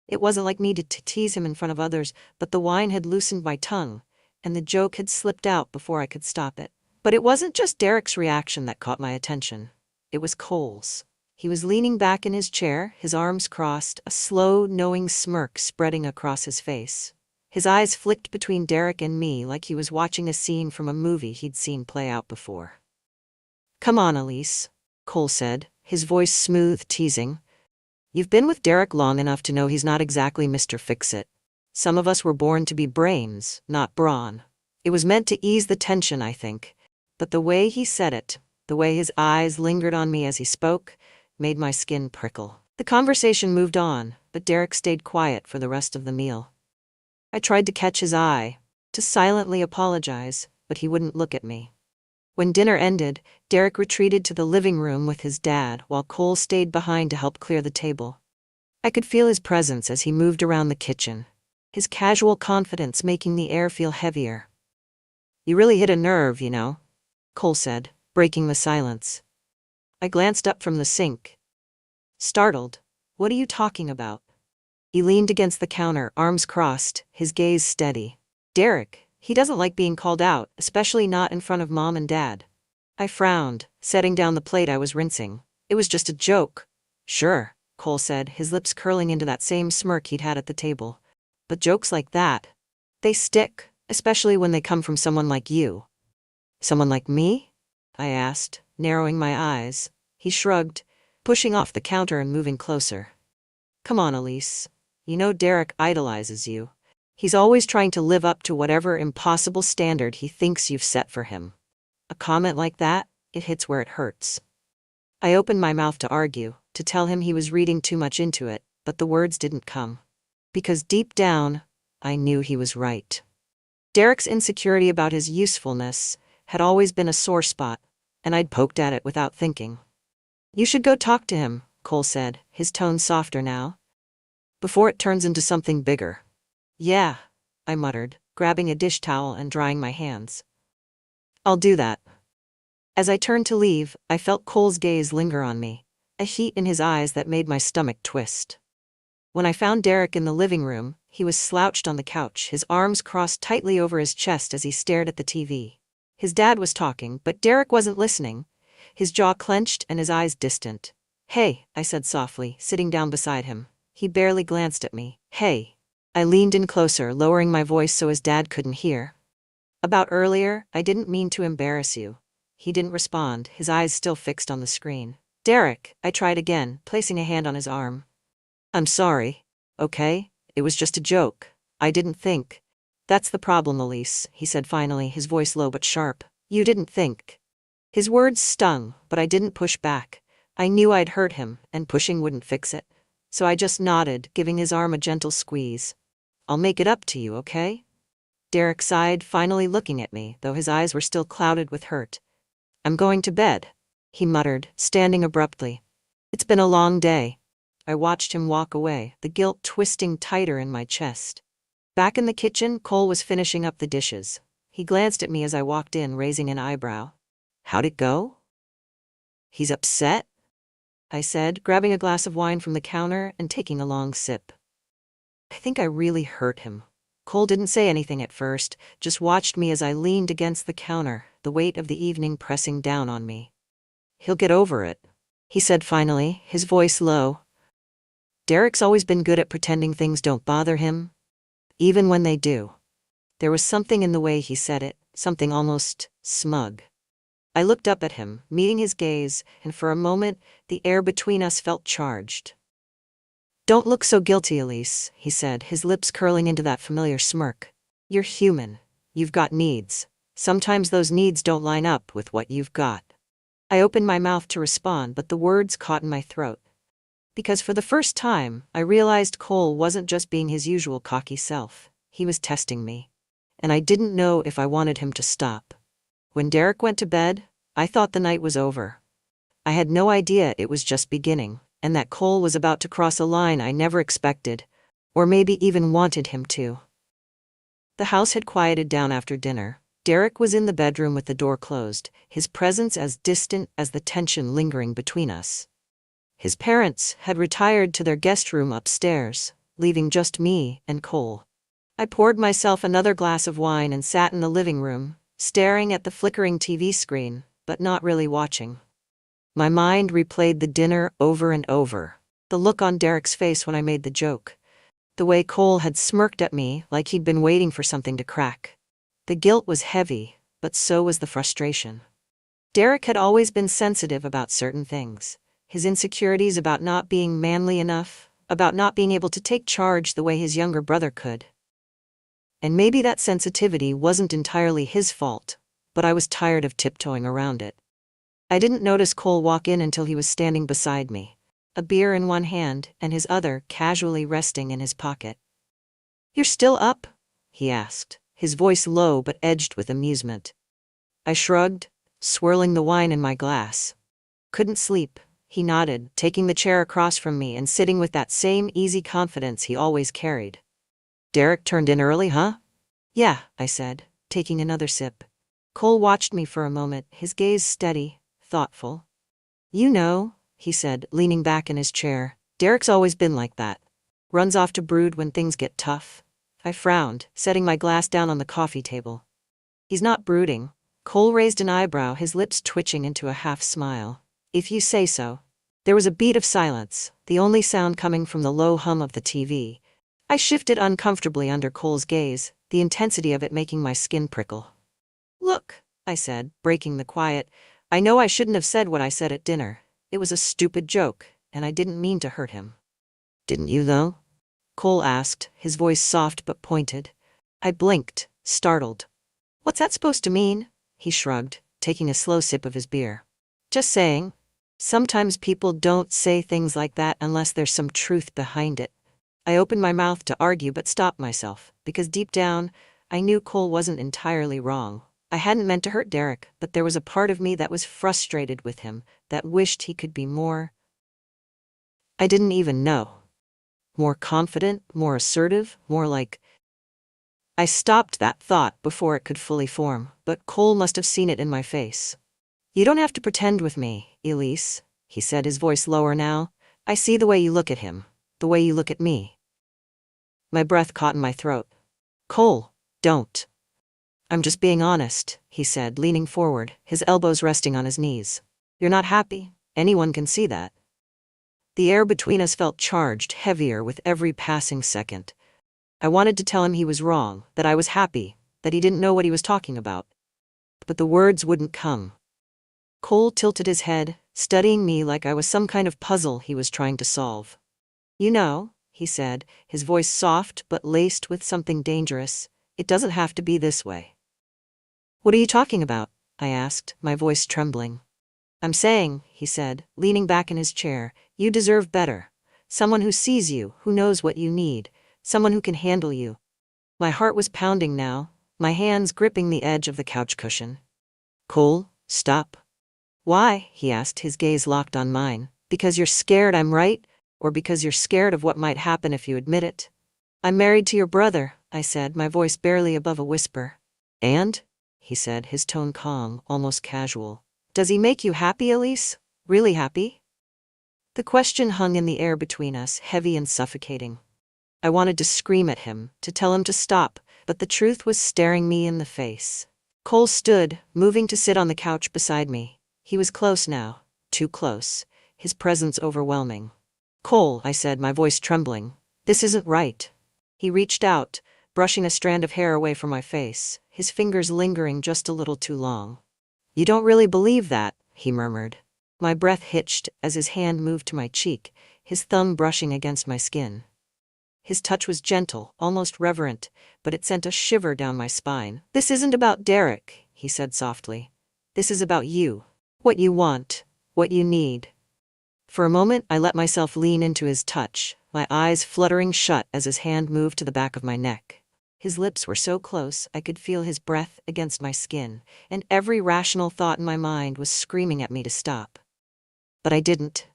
It wasn't like me to tease him in front of others, but the wine had loosened my tongue, and the joke had slipped out before I could stop it. But it wasn't just Derek's reaction that caught my attention. It was Cole's. He was leaning back in his chair, his arms crossed, a slow, knowing smirk spreading across his face. His eyes flicked between Derek and me like he was watching a scene from a movie he'd seen play out before. "Come on, Elise," Cole said, his voice smooth, teasing. "You've been with Derek long enough to know he's not exactly Mr. Fix-It. Some of us were born to be brains, not brawn." It was meant to ease the tension, I think, but the way he said it, the way his eyes lingered on me as he spoke, made my skin prickle. The conversation moved on, but Derek stayed quiet for the rest of the meal. I tried to catch his eye, to silently apologize, but he wouldn't look at me. When dinner ended, Derek retreated to the living room with his dad while Cole stayed behind to help clear the table. I could feel his presence as he moved around the kitchen, his casual confidence making the air feel heavier. "You really hit a nerve, you know," Cole said, breaking the silence. I glanced up from the sink. Startled. "What are you talking about?" He leaned against the counter, arms crossed, his gaze steady. "Derek, he doesn't like being called out, especially not in front of Mom and Dad." I frowned, setting down the plate I was rinsing. "It was just a joke." "Sure," Cole said, his lips curling into that same smirk he'd had at the table. "But jokes like that, they stick, especially when they come from someone like you." "Someone like me?" I asked, narrowing my eyes. He shrugged, pushing off the counter and moving closer. "Come on, Elise. You know Derek idolizes you. He's always trying to live up to whatever impossible standard he thinks you've set for him. A comment like that, it hits where it hurts." I opened my mouth to argue, to tell him he was reading too much into it, but the words didn't come. Because deep down, I knew he was right. Derek's insecurity about his usefulness had always been a sore spot, and I'd poked at it without thinking. "You should go talk to him," Cole said, his tone softer now. "Before it turns into something bigger." "Yeah," I muttered, grabbing a dish towel and drying my hands. "I'll do that." As I turned to leave, I felt Cole's gaze linger on me, a heat in his eyes that made my stomach twist. When I found Derek in the living room, he was slouched on the couch, his arms crossed tightly over his chest as he stared at the TV. His dad was talking, but Derek wasn't listening, his jaw clenched and his eyes distant. "Hey," I said softly, sitting down beside him. He barely glanced at me. "Hey." I leaned in closer, lowering my voice so his dad couldn't hear. "About earlier, I didn't mean to embarrass you." He didn't respond, his eyes still fixed on the screen. "Derek," I tried again, placing a hand on his arm. "I'm sorry, okay? It was just a joke. I didn't think." "That's the problem, Elise," he said finally, his voice low but sharp. "You didn't think." His words stung, but I didn't push back. I knew I'd hurt him, and pushing wouldn't fix it. So I just nodded, giving his arm a gentle squeeze. "I'll make it up to you, okay?" Derek sighed, finally looking at me, though his eyes were still clouded with hurt. "I'm going to bed," he muttered, standing abruptly. "It's been a long day." I watched him walk away, the guilt twisting tighter in my chest. Back in the kitchen, Cole was finishing up the dishes. He glanced at me as I walked in, raising an eyebrow. "How'd it go?" "He's upset?" I said, grabbing a glass of wine from the counter and taking a long sip. I think I really hurt him. Cole didn't say anything at first, just watched me as I leaned against the counter, the weight of the evening pressing down on me. He'll get over it, he said finally, his voice low. Derek's always been good at pretending things don't bother him, even when they do. There was something in the way he said it, something almost smug. I looked up at him, meeting his gaze, and for a moment, the air between us felt charged. Don't look so guilty, Elise, he said, his lips curling into that familiar smirk. You're human. You've got needs. Sometimes those needs don't line up with what you've got. I opened my mouth to respond, but the words caught in my throat. Because for the first time, I realized Cole wasn't just being his usual cocky self. He was testing me. And I didn't know if I wanted him to stop. When Derek went to bed, I thought the night was over. I had no idea it was just beginning, and that Cole was about to cross a line I never expected, or maybe even wanted him to. The house had quieted down after dinner. Derek was in the bedroom with the door closed, his presence as distant as the tension lingering between us. His parents had retired to their guest room upstairs, leaving just me and Cole. I poured myself another glass of wine and sat in the living room, staring at the flickering TV screen, but not really watching. My mind replayed the dinner over and over. The look on Derek's face when I made the joke. The way Cole had smirked at me like he'd been waiting for something to crack. The guilt was heavy, but so was the frustration. Derek had always been sensitive about certain things. His insecurities about not being manly enough, about not being able to take charge the way his younger brother could. And maybe that sensitivity wasn't entirely his fault, but I was tired of tiptoeing around it. I didn't notice Cole walk in until he was standing beside me, a beer in one hand and his other casually resting in his pocket. "You're still up?" he asked, his voice low but edged with amusement. I shrugged, swirling the wine in my glass. "Couldn't sleep," he nodded, taking the chair across from me and sitting with that same easy confidence he always carried. "Derek turned in early, huh?" "Yeah," I said, taking another sip. Cole watched me for a moment, his gaze steady, thoughtful. "You know," he said, leaning back in his chair, "Derek's always been like that. Runs off to brood when things get tough." I frowned, setting my glass down on the coffee table. "He's not brooding." Cole raised an eyebrow, his lips twitching into a half smile. "If you say so." There was a beat of silence, the only sound coming from the low hum of the TV. I shifted uncomfortably under Cole's gaze, the intensity of it making my skin prickle. "Look," I said, breaking the quiet, "I know I shouldn't have said what I said at dinner. It was a stupid joke, and I didn't mean to hurt him." "Didn't you, though?" Cole asked, his voice soft but pointed. I blinked, startled. "What's that supposed to mean?" He shrugged, taking a slow sip of his beer. "Just saying. Sometimes people don't say things like that unless there's some truth behind it." I opened my mouth to argue but stopped myself, because deep down, I knew Cole wasn't entirely wrong. I hadn't meant to hurt Derek, but there was a part of me that was frustrated with him, that wished he could be more. I didn't even know. More confident, more assertive, more like. I stopped that thought before it could fully form, but Cole must have seen it in my face. "You don't have to pretend with me, Elise," he said, his voice lower now. "I see the way you look at him, the way you look at me." My breath caught in my throat. "Cole, don't." "I'm just being honest," he said, leaning forward, his elbows resting on his knees. "You're not happy. Anyone can see that." The air between us felt charged, heavier with every passing second. I wanted to tell him he was wrong, that I was happy, that he didn't know what he was talking about. But the words wouldn't come. Cole tilted his head, studying me like I was some kind of puzzle he was trying to solve. "You know," he said, his voice soft but laced with something dangerous, "it doesn't have to be this way." "What are you talking about?" I asked, my voice trembling. "I'm saying," he said, leaning back in his chair, "you deserve better. Someone who sees you, who knows what you need, someone who can handle you." My heart was pounding now, my hands gripping the edge of the couch cushion. "Cole, stop." "Why?" he asked, his gaze locked on mine. "Because you're scared I'm right? Or because you're scared of what might happen if you admit it?" "I'm married to your brother," I said, my voice barely above a whisper. "And?" he said, his tone calm, almost casual. "Does he make you happy, Elise? Really happy?" The question hung in the air between us, heavy and suffocating. I wanted to scream at him, to tell him to stop, but the truth was staring me in the face. Cole stood, moving to sit on the couch beside me. He was close now, too close, his presence overwhelming. "Cole," I said, my voice trembling, "this isn't right." He reached out, brushing a strand of hair away from my face, his fingers lingering just a little too long. "You don't really believe that," he murmured. My breath hitched as his hand moved to my cheek, his thumb brushing against my skin. His touch was gentle, almost reverent, but it sent a shiver down my spine. "This isn't about Derek," he said softly. "This is about you. What you want. What you need." For a moment, I let myself lean into his touch, my eyes fluttering shut as his hand moved to the back of my neck. His lips were so close, I could feel his breath against my skin, and every rational thought in my mind was screaming at me to stop. But I didn't.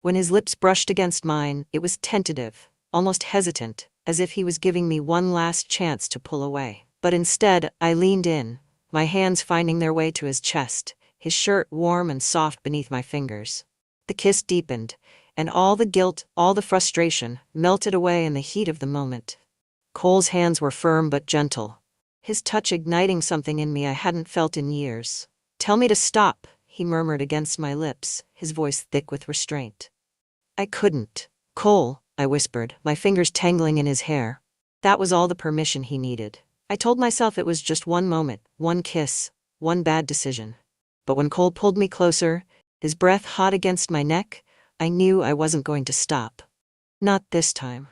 When his lips brushed against mine, it was tentative, almost hesitant, as if he was giving me one last chance to pull away. But instead, I leaned in, my hands finding their way to his chest, his shirt warm and soft beneath my fingers. The kiss deepened, and all the guilt, all the frustration, melted away in the heat of the moment. Cole's hands were firm but gentle, his touch igniting something in me I hadn't felt in years. "Tell me to stop," he murmured against my lips, his voice thick with restraint. I couldn't. "Cole," I whispered, my fingers tangling in his hair. That was all the permission he needed. I told myself it was just one moment, one kiss, one bad decision. But when Cole pulled me closer, his breath hot against my neck, I knew I wasn't going to stop. Not this time.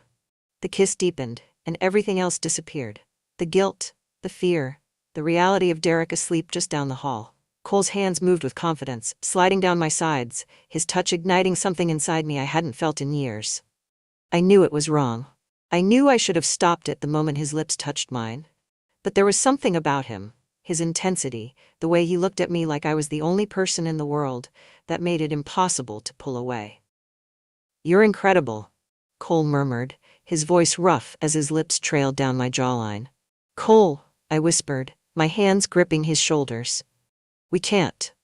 The kiss deepened, and everything else disappeared. The guilt, the fear, the reality of Derek asleep just down the hall. Cole's hands moved with confidence, sliding down my sides, his touch igniting something inside me I hadn't felt in years. I knew it was wrong. I knew I should have stopped it the moment his lips touched mine. But there was something about him, his intensity, the way he looked at me like I was the only person in the world, that made it impossible to pull away. "You're incredible," Cole murmured, his voice rough as his lips trailed down my jawline. "Cole," I whispered, my hands gripping his shoulders. "We can't."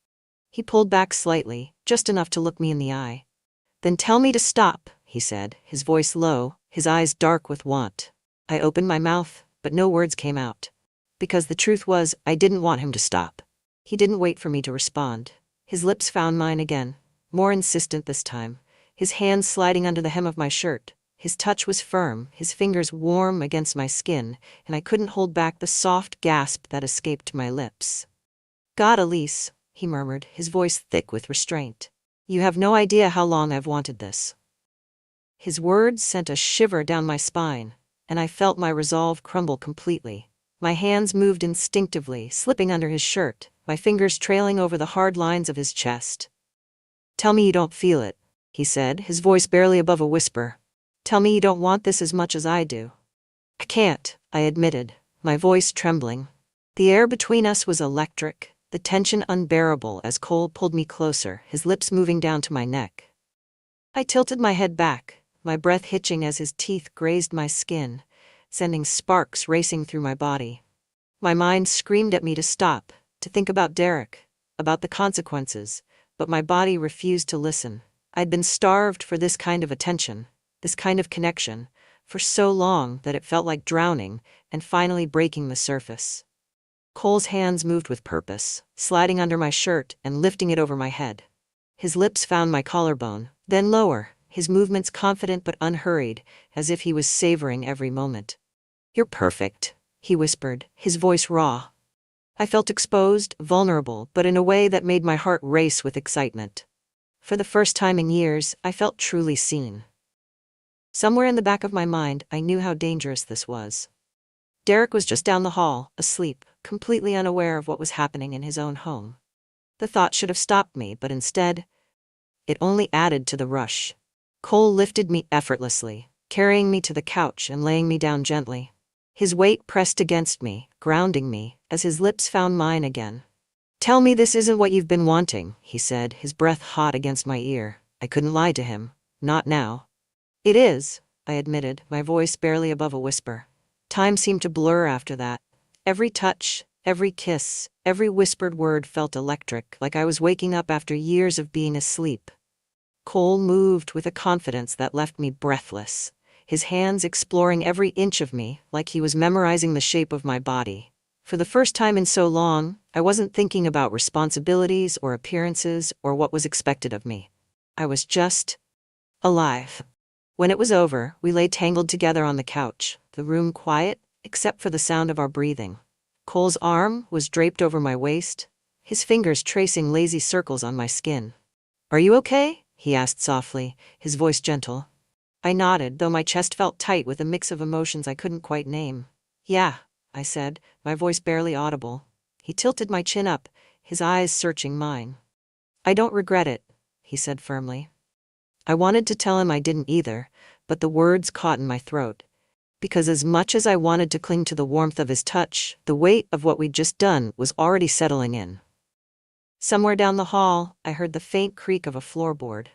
He pulled back slightly, just enough to look me in the eye. "Then tell me to stop," he said, his voice low, his eyes dark with want. I opened my mouth, but no words came out. Because the truth was, I didn't want him to stop. He didn't wait for me to respond. His lips found mine again, more insistent this time, his hands sliding under the hem of my shirt. His touch was firm, his fingers warm against my skin, and I couldn't hold back the soft gasp that escaped my lips. "God, Elise," he murmured, his voice thick with restraint. "You have no idea how long I've wanted this." His words sent a shiver down my spine, and I felt my resolve crumble completely. My hands moved instinctively, slipping under his shirt, my fingers trailing over the hard lines of his chest. "Tell me you don't feel it," he said, his voice barely above a whisper. "Tell me you don't want this as much as I do." "I can't," I admitted, my voice trembling. The air between us was electric, the tension unbearable as Cole pulled me closer, his lips moving down to my neck. I tilted my head back, my breath hitching as his teeth grazed my skin, sending sparks racing through my body. My mind screamed at me to stop, to think about Derek, about the consequences, but my body refused to listen. I'd been starved for this kind of attention, this kind of connection, for so long that it felt like drowning and finally breaking the surface. Cole's hands moved with purpose, sliding under my shirt and lifting it over my head. His lips found my collarbone, then lower, his movements confident but unhurried, as if he was savoring every moment. "You're perfect," he whispered, his voice raw. I felt exposed, vulnerable, but in a way that made my heart race with excitement. For the first time in years, I felt truly seen. Somewhere in the back of my mind, I knew how dangerous this was. Derek was just down the hall, asleep, completely unaware of what was happening in his own home. The thought should have stopped me, but instead, it only added to the rush. Cole lifted me effortlessly, carrying me to the couch and laying me down gently. His weight pressed against me, grounding me, as his lips found mine again. "Tell me this isn't what you've been wanting," he said, his breath hot against my ear. I couldn't lie to him. Not now. "It is," I admitted, my voice barely above a whisper. Time seemed to blur after that. Every touch, every kiss, every whispered word felt electric, like I was waking up after years of being asleep. Cole moved with a confidence that left me breathless, his hands exploring every inch of me like he was memorizing the shape of my body. For the first time in so long, I wasn't thinking about responsibilities or appearances or what was expected of me. I was just alive. When it was over, we lay tangled together on the couch, the room quiet, except for the sound of our breathing. Cole's arm was draped over my waist, his fingers tracing lazy circles on my skin. "Are you okay?" he asked softly, his voice gentle. I nodded, though my chest felt tight with a mix of emotions I couldn't quite name. "Yeah," I said, my voice barely audible. He tilted my chin up, his eyes searching mine. "I don't regret it," he said firmly. I wanted to tell him I didn't either, but the words caught in my throat. Because as much as I wanted to cling to the warmth of his touch, the weight of what we'd just done was already settling in. Somewhere down the hall, I heard the faint creak of a floorboard.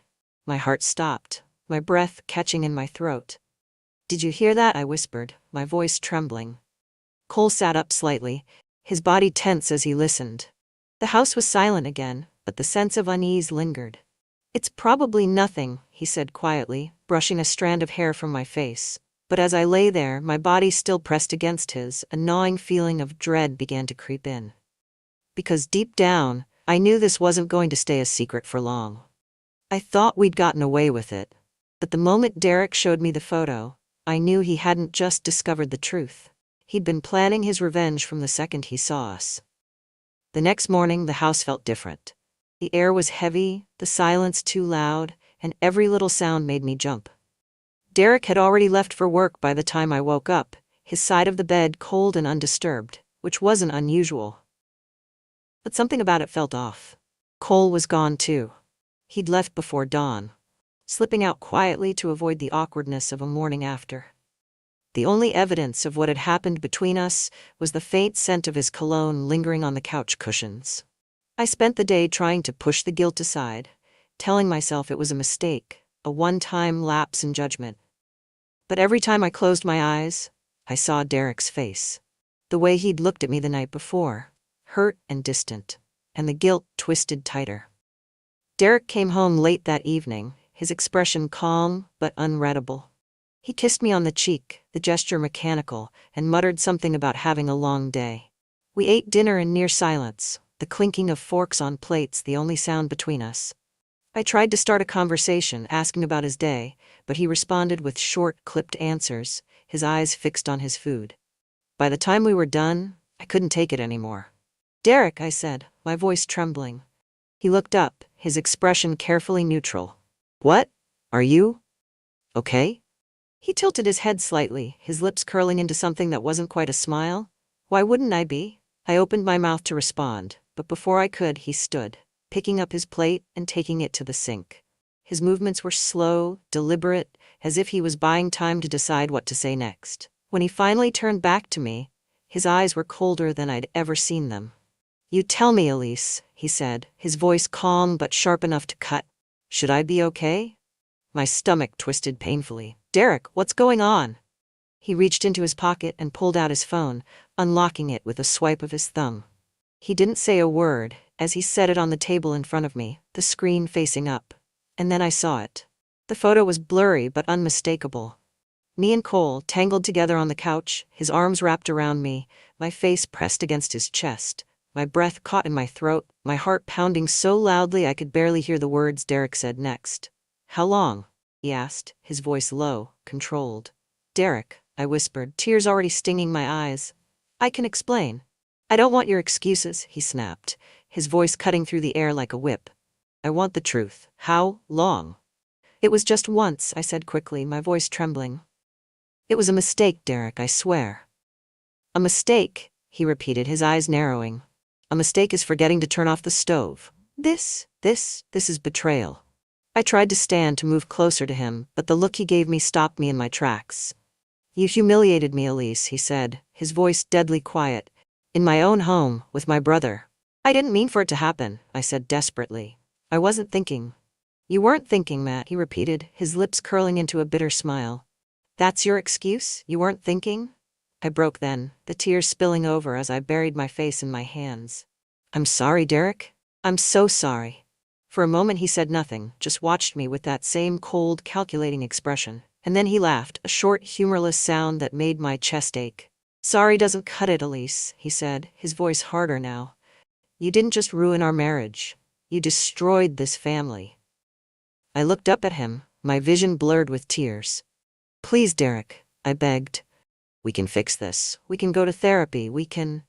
My heart stopped, my breath catching in my throat. "Did you hear that?" I whispered, my voice trembling. Cole sat up slightly, his body tense as he listened. The house was silent again, but the sense of unease lingered. "It's probably nothing," he said quietly, brushing a strand of hair from my face. But as I lay there, my body still pressed against his, a gnawing feeling of dread began to creep in. Because deep down, I knew this wasn't going to stay a secret for long. I thought we'd gotten away with it. But the moment Derek showed me the photo, I knew he hadn't just discovered the truth. He'd been planning his revenge from the second he saw us. The next morning, the house felt different. The air was heavy, the silence too loud, and every little sound made me jump. Derek had already left for work by the time I woke up, his side of the bed cold and undisturbed, which wasn't unusual. But something about it felt off. Cole was gone too. He'd left before dawn, slipping out quietly to avoid the awkwardness of a morning after. The only evidence of what had happened between us was the faint scent of his cologne lingering on the couch cushions. I spent the day trying to push the guilt aside, telling myself it was a mistake, a one-time lapse in judgment. But every time I closed my eyes, I saw Derek's face. The way he'd looked at me the night before, hurt and distant, and the guilt twisted tighter. Derek came home late that evening, his expression calm but unreadable. He kissed me on the cheek, the gesture mechanical, and muttered something about having a long day. We ate dinner in near silence, the clinking of forks on plates the only sound between us. I tried to start a conversation, asking about his day, but he responded with short, clipped answers, his eyes fixed on his food. By the time we were done, I couldn't take it anymore. "Derek," I said, my voice trembling. He looked up, his expression carefully neutral. "What? Are you okay?" He tilted his head slightly, his lips curling into something that wasn't quite a smile. "Why wouldn't I be?" I opened my mouth to respond, but before I could, he stood, picking up his plate and taking it to the sink. His movements were slow, deliberate, as if he was buying time to decide what to say next. When he finally turned back to me, his eyes were colder than I'd ever seen them. "You tell me, Elise," he said, his voice calm but sharp enough to cut. "Should I be okay?" My stomach twisted painfully. "Derek, what's going on?" He reached into his pocket and pulled out his phone, unlocking it with a swipe of his thumb. He didn't say a word, as he set it on the table in front of me, the screen facing up. And then I saw it. The photo was blurry but unmistakable. Me and Cole, tangled together on the couch, his arms wrapped around me, my face pressed against his chest, my breath caught in my throat, my heart pounding so loudly I could barely hear the words Derek said next. "How long?" he asked, his voice low, controlled. "Derek," I whispered, tears already stinging my eyes. "I can explain." "I don't want your excuses," he snapped, his voice cutting through the air like a whip. "I want the truth. How long?" "It was just once," I said quickly, my voice trembling. "It was a mistake, Derek, I swear." "A mistake," he repeated, his eyes narrowing. "A mistake is forgetting to turn off the stove. This is betrayal." I tried to stand to move closer to him, but the look he gave me stopped me in my tracks. "You humiliated me, Elise," he said, his voice deadly quiet. "In my own home, with my brother." "I didn't mean for it to happen," I said desperately. "I wasn't thinking." "You weren't thinking, Matt," he repeated, his lips curling into a bitter smile. "That's your excuse? You weren't thinking?" I broke then, the tears spilling over as I buried my face in my hands. "I'm sorry, Derek. I'm so sorry." For a moment he said nothing, just watched me with that same cold, calculating expression. And then he laughed, a short, humorless sound that made my chest ache. "Sorry doesn't cut it, Elise," he said, his voice harder now. "You didn't just ruin our marriage. You destroyed this family." I looked up at him, my vision blurred with tears. "Please, Derek," I begged. "We can fix this. We can go to therapy. We can—"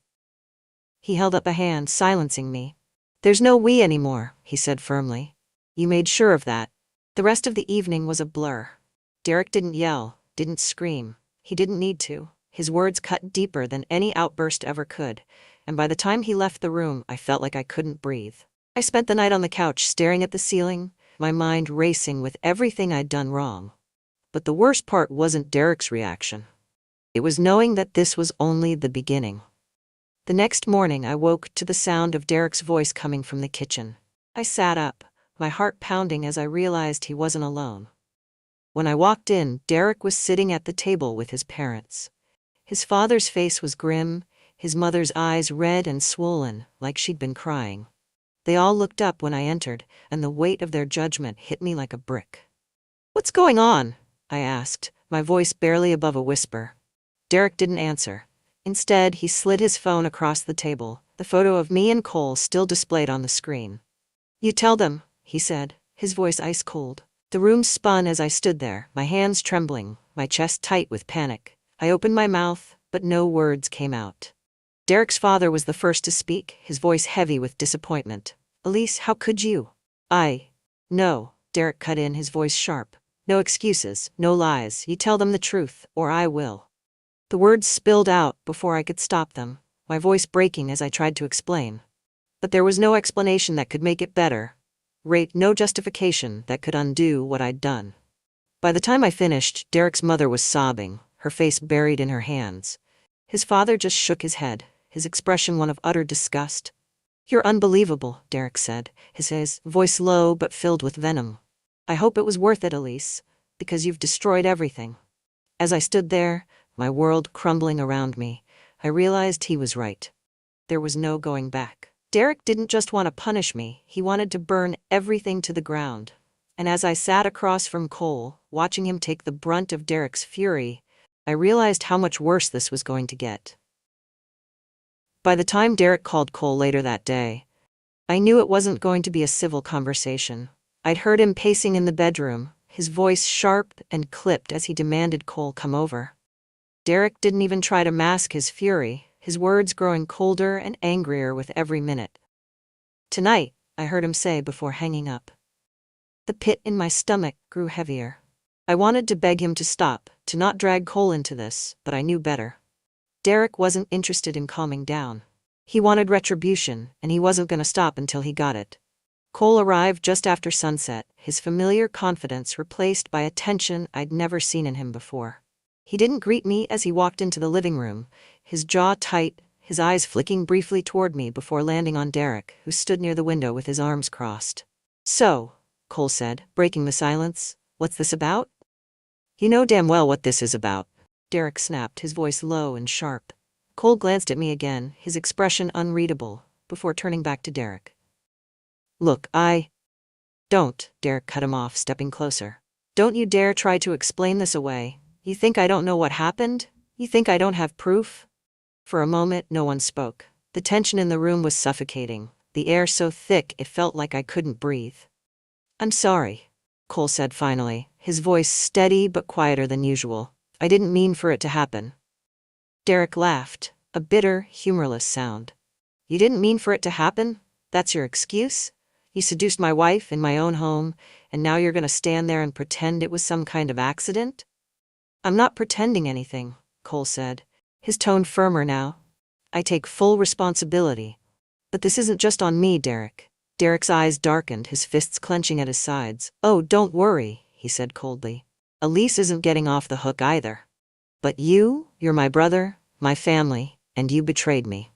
He held up a hand, silencing me. "There's no we anymore," he said firmly. "You made sure of that." The rest of the evening was a blur. Derek didn't yell, didn't scream. He didn't need to. His words cut deeper than any outburst ever could, and by the time he left the room, I felt like I couldn't breathe. I spent the night on the couch staring at the ceiling, my mind racing with everything I'd done wrong. But the worst part wasn't Derek's reaction. It was knowing that this was only the beginning. The next morning I woke to the sound of Derek's voice coming from the kitchen. I sat up, my heart pounding as I realized he wasn't alone. When I walked in, Derek was sitting at the table with his parents. His father's face was grim, his mother's eyes red and swollen, like she'd been crying. They all looked up when I entered, and the weight of their judgment hit me like a brick. "What's going on?" I asked, my voice barely above a whisper. Derek didn't answer. Instead, he slid his phone across the table, the photo of me and Cole still displayed on the screen. "You tell them," he said, his voice ice cold. The room spun as I stood there, my hands trembling, my chest tight with panic. I opened my mouth, but no words came out. Derek's father was the first to speak, his voice heavy with disappointment. "Elise, how could you?" No," Derek cut in, his voice sharp. "No excuses, no lies. You tell them the truth, or I will." The words spilled out before I could stop them, my voice breaking as I tried to explain. But there was no explanation that could make it better. No justification that could undo what I'd done. By the time I finished, Derek's mother was sobbing, her face buried in her hands. His father just shook his head, his expression one of utter disgust. "You're unbelievable," Derek said, his voice low but filled with venom. "I hope it was worth it, Elise, because you've destroyed everything." As I stood there, my world crumbling around me, I realized he was right. There was no going back. Derek didn't just want to punish me, he wanted to burn everything to the ground. And as I sat across from Cole, watching him take the brunt of Derek's fury, I realized how much worse this was going to get. By the time Derek called Cole later that day, I knew it wasn't going to be a civil conversation. I'd heard him pacing in the bedroom, his voice sharp and clipped as he demanded Cole come over. Derek didn't even try to mask his fury, his words growing colder and angrier with every minute. "Tonight," I heard him say before hanging up. The pit in my stomach grew heavier. I wanted to beg him to stop, to not drag Cole into this, but I knew better. Derek wasn't interested in calming down. He wanted retribution, and he wasn't going to stop until he got it. Cole arrived just after sunset, his familiar confidence replaced by a tension I'd never seen in him before. He didn't greet me as he walked into the living room, his jaw tight, his eyes flicking briefly toward me before landing on Derek, who stood near the window with his arms crossed. "So," Cole said, breaking the silence, "what's this about?" "You know damn well what this is about," Derek snapped, his voice low and sharp. Cole glanced at me again, his expression unreadable, before turning back to Derek. "Look, Don't," Derek cut him off, stepping closer. "Don't you dare try to explain this away. You think I don't know what happened? You think I don't have proof?" For a moment, no one spoke. The tension in the room was suffocating, the air so thick it felt like I couldn't breathe. "I'm sorry," Cole said finally, his voice steady but quieter than usual. "I didn't mean for it to happen." Derek laughed, a bitter, humorless sound. "You didn't mean for it to happen? That's your excuse? You seduced my wife in my own home, and now you're going to stand there and pretend it was some kind of accident?" "I'm not pretending anything," Cole said, his tone firmer now. "I take full responsibility. But this isn't just on me, Derek." Derek's eyes darkened, his fists clenching at his sides. "Oh, don't worry," he said coldly. "Elise isn't getting off the hook either. But you're my brother, my family, and you betrayed me."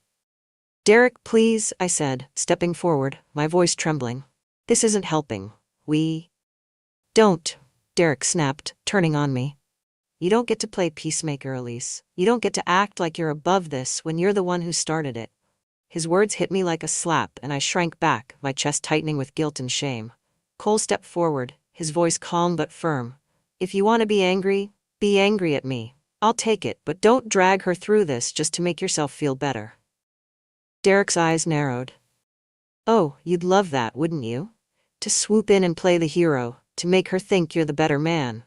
"Derek, please," I said, stepping forward, my voice trembling. "This isn't helping. Don't," Derek snapped, turning on me. "You don't get to play peacemaker, Elise. You don't get to act like you're above this when you're the one who started it." His words hit me like a slap, and I shrank back, my chest tightening with guilt and shame. Cole stepped forward, his voice calm but firm. If you want to be angry at me. I'll take it, but don't drag her through this just to make yourself feel better. Derek's eyes narrowed. Oh, you'd love that, wouldn't you? To swoop in and play the hero, to make her think you're the better man.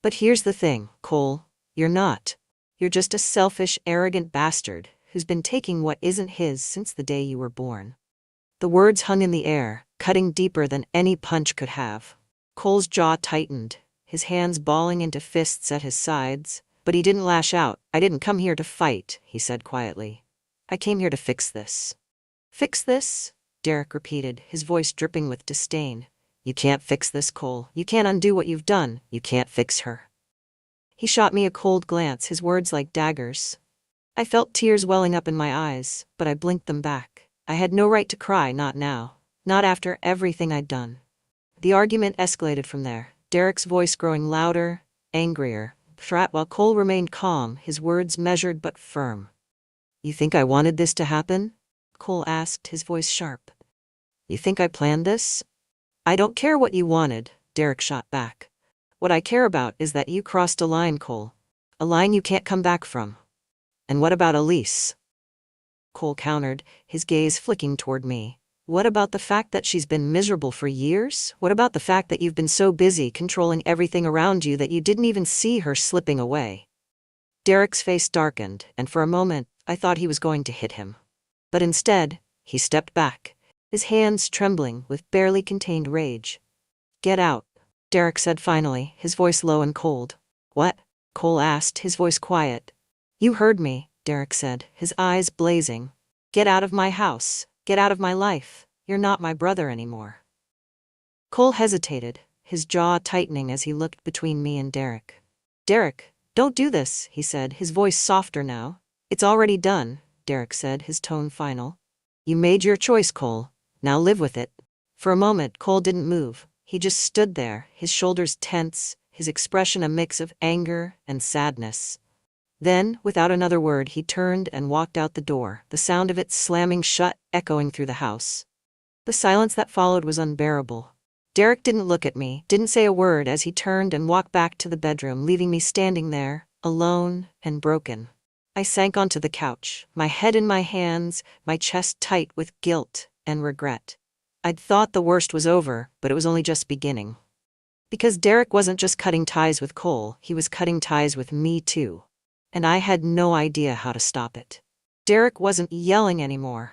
But here's the thing, Cole, you're not. You're just a selfish, arrogant bastard who's been taking what isn't his since the day you were born. The words hung in the air, cutting deeper than any punch could have. Cole's jaw tightened, his hands balling into fists at his sides, but he didn't lash out. I didn't come here to fight, he said quietly. I came here to fix this. Fix this? Derek repeated, his voice dripping with disdain. You can't fix this, Cole. You can't undo what you've done. You can't fix her. He shot me a cold glance, his words like daggers. I felt tears welling up in my eyes, but I blinked them back. I had no right to cry, not now. Not after everything I'd done. The argument escalated from there, Derek's voice growing louder, angrier, while Cole remained calm, his words measured but firm. You think I wanted this to happen? Cole asked, his voice sharp. You think I planned this? I don't care what you wanted, Derek shot back. What I care about is that you crossed a line, Cole. A line you can't come back from. And what about Elise? Cole countered, his gaze flicking toward me. What about the fact that she's been miserable for years? What about the fact that you've been so busy controlling everything around you that you didn't even see her slipping away? Derek's face darkened, and for a moment, I thought he was going to hit him. But instead, he stepped back, his hands trembling with barely contained rage. Get out, Derek said finally, his voice low and cold. What? Cole asked, his voice quiet. You heard me, Derek said, his eyes blazing. Get out of my house. Get out of my life. You're not my brother anymore. Cole hesitated, his jaw tightening as he looked between me and Derek. Derek, don't do this, he said, his voice softer now. It's already done, Derek said, his tone final. You made your choice, Cole. Now live with it. For a moment, Cole didn't move. He just stood there, his shoulders tense, his expression a mix of anger and sadness. Then, without another word, he turned and walked out the door, the sound of it slamming shut, echoing through the house. The silence that followed was unbearable. Derek didn't look at me, didn't say a word as he turned and walked back to the bedroom, leaving me standing there, alone and broken. I sank onto the couch, my head in my hands, my chest tight with guilt and regret. I'd thought the worst was over, but it was only just beginning. Because Derek wasn't just cutting ties with Cole, he was cutting ties with me too. And I had no idea how to stop it. Derek wasn't yelling anymore.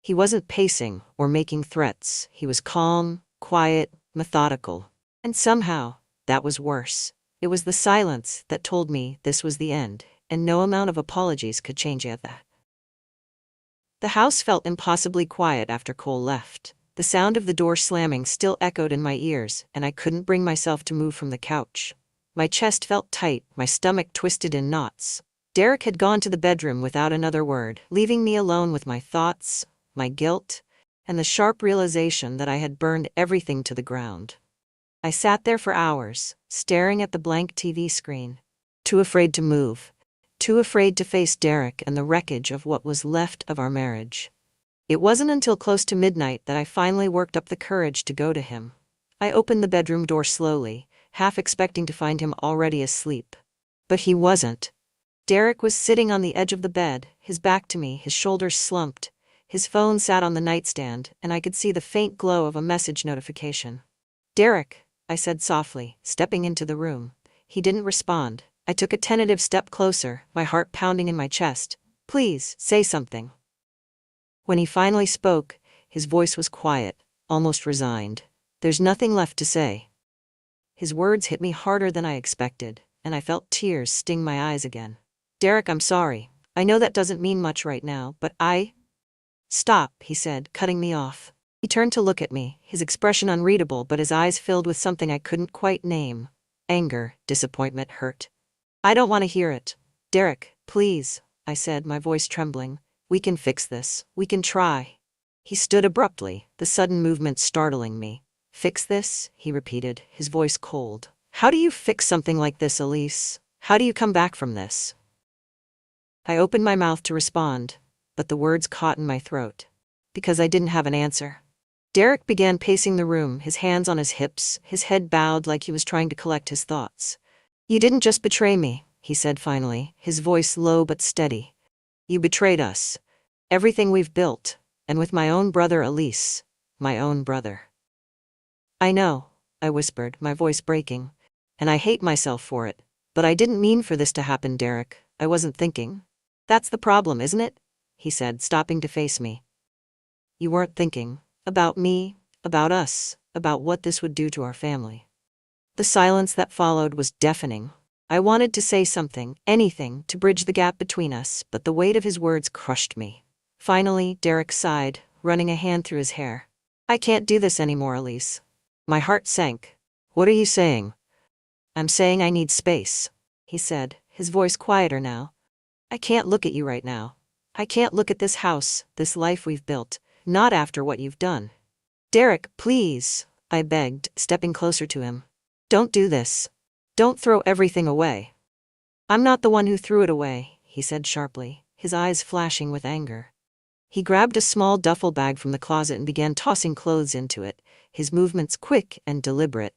He wasn't pacing or making threats. He was calm, quiet, methodical. And somehow, that was worse. It was the silence that told me this was the end, and no amount of apologies could change that. The house felt impossibly quiet after Cole left. The sound of the door slamming still echoed in my ears, and I couldn't bring myself to move from the couch. My chest felt tight, my stomach twisted in knots. Derek had gone to the bedroom without another word, leaving me alone with my thoughts, my guilt, and the sharp realization that I had burned everything to the ground. I sat there for hours, staring at the blank TV screen, too afraid to move, too afraid to face Derek and the wreckage of what was left of our marriage. It wasn't until close to midnight that I finally worked up the courage to go to him. I opened the bedroom door slowly, half expecting to find him already asleep. But he wasn't. Derek was sitting on the edge of the bed, his back to me, his shoulders slumped. His phone sat on the nightstand, and I could see the faint glow of a message notification. Derek, I said softly, stepping into the room. He didn't respond. I took a tentative step closer, my heart pounding in my chest. Please, say something. When he finally spoke, his voice was quiet, almost resigned. There's nothing left to say. His words hit me harder than I expected, and I felt tears sting my eyes again. Derek, I'm sorry. I know that doesn't mean much right now, but Stop, he said, cutting me off. He turned to look at me, his expression unreadable, but his eyes filled with something I couldn't quite name. Anger, disappointment, hurt. I don't want to hear it. Derek, please, I said, my voice trembling. We can fix this. We can try. He stood abruptly, the sudden movement startling me. Fix this, he repeated, his voice cold. How do you fix something like this, Elise? How do you come back from this? I opened my mouth to respond. but the words caught in my throat. Because I didn't have an answer. Derek began pacing the room, his hands on his hips, his head bowed like he was trying to collect his thoughts. You didn't just betray me, he said finally, his voice low but steady. You betrayed us. Everything we've built, and with my own brother Elise, my own brother. I know, I whispered, my voice breaking, and I hate myself for it, but I didn't mean for this to happen, Derek. I wasn't thinking. That's the problem, isn't it? He said, stopping to face me. You weren't thinking about me, about us, about what this would do to our family. The silence that followed was deafening. I wanted to say something, anything, to bridge the gap between us, but the weight of his words crushed me. Finally, Derek sighed, running a hand through his hair. I can't do this anymore, Elise. My heart sank. What are you saying? I'm saying I need space, he said, his voice quieter now. I can't look at you right now. I can't look at this house, this life we've built, not after what you've done. Derek, please, I begged, stepping closer to him. Don't do this. Don't throw everything away. I'm not the one who threw it away, he said sharply, his eyes flashing with anger. He grabbed a small duffel bag from the closet and began tossing clothes into it, his movements quick and deliberate.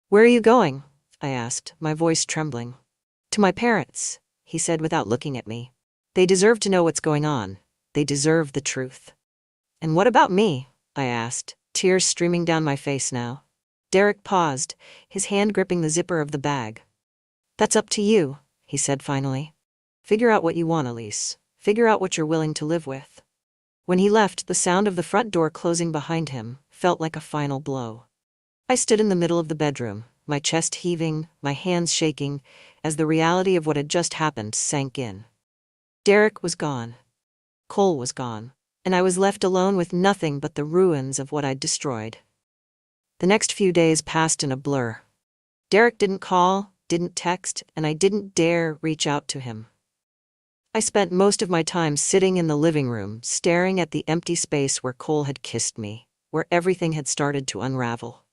Where are you going? I asked, my voice trembling. To my parents, he said without looking at me. They deserve to know what's going on. They deserve the truth. And what about me? I asked, tears streaming down my face now. Derek paused, his hand gripping the zipper of the bag. That's up to you, he said finally. Figure out what you want, Elise. Figure out what you're willing to live with. When he left, the sound of the front door closing behind him felt like a final blow. I stood in the middle of the bedroom, my chest heaving, my hands shaking, as the reality of what had just happened sank in. Derek was gone. Cole was gone, and I was left alone with nothing but the ruins of what I'd destroyed. The next few days passed in a blur. Derek didn't call, didn't text, and I didn't dare reach out to him. I spent most of my time sitting in the living room, staring at the empty space where Cole had kissed me, where everything had started to unravel.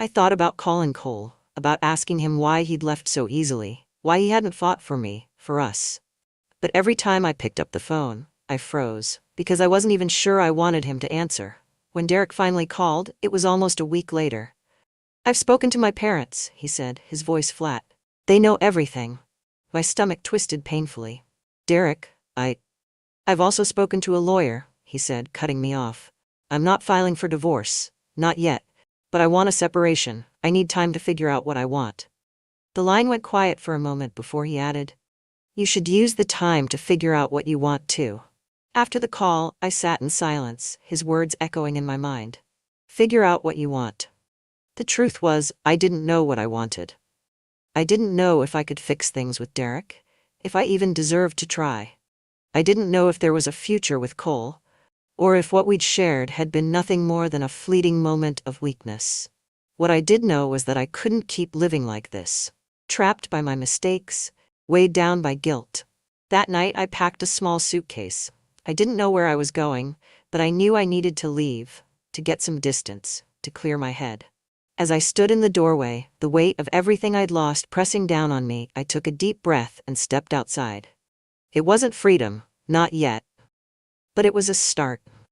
I thought about calling Cole, about asking him why he'd left so easily, why he hadn't fought for me, for us. But every time I picked up the phone, I froze, because I wasn't even sure I wanted him to answer. When Derek finally called, it was almost a week later. I've spoken to my parents, he said, his voice flat. They know everything. My stomach twisted painfully. Derek, I've also spoken to a lawyer, he said, cutting me off. I'm not filing for divorce, not yet, but I want a separation. I need time to figure out what I want. The line went quiet for a moment before he added, You should use the time to figure out what you want too. After the call, I sat in silence, his words echoing in my mind. Figure out what you want. The truth was, I didn't know what I wanted. I didn't know if I could fix things with Derek, if I even deserved to try. I didn't know if there was a future with Cole, or if what we'd shared had been nothing more than a fleeting moment of weakness. What I did know was that I couldn't keep living like this, trapped by my mistakes, weighed down by guilt. That night I packed a small suitcase. I didn't know where I was going, but I knew I needed to leave, to get some distance, to clear my head. As I stood in the doorway, the weight of everything I'd lost pressing down on me, I took a deep breath and stepped outside. It wasn't freedom, not yet. But it was a start.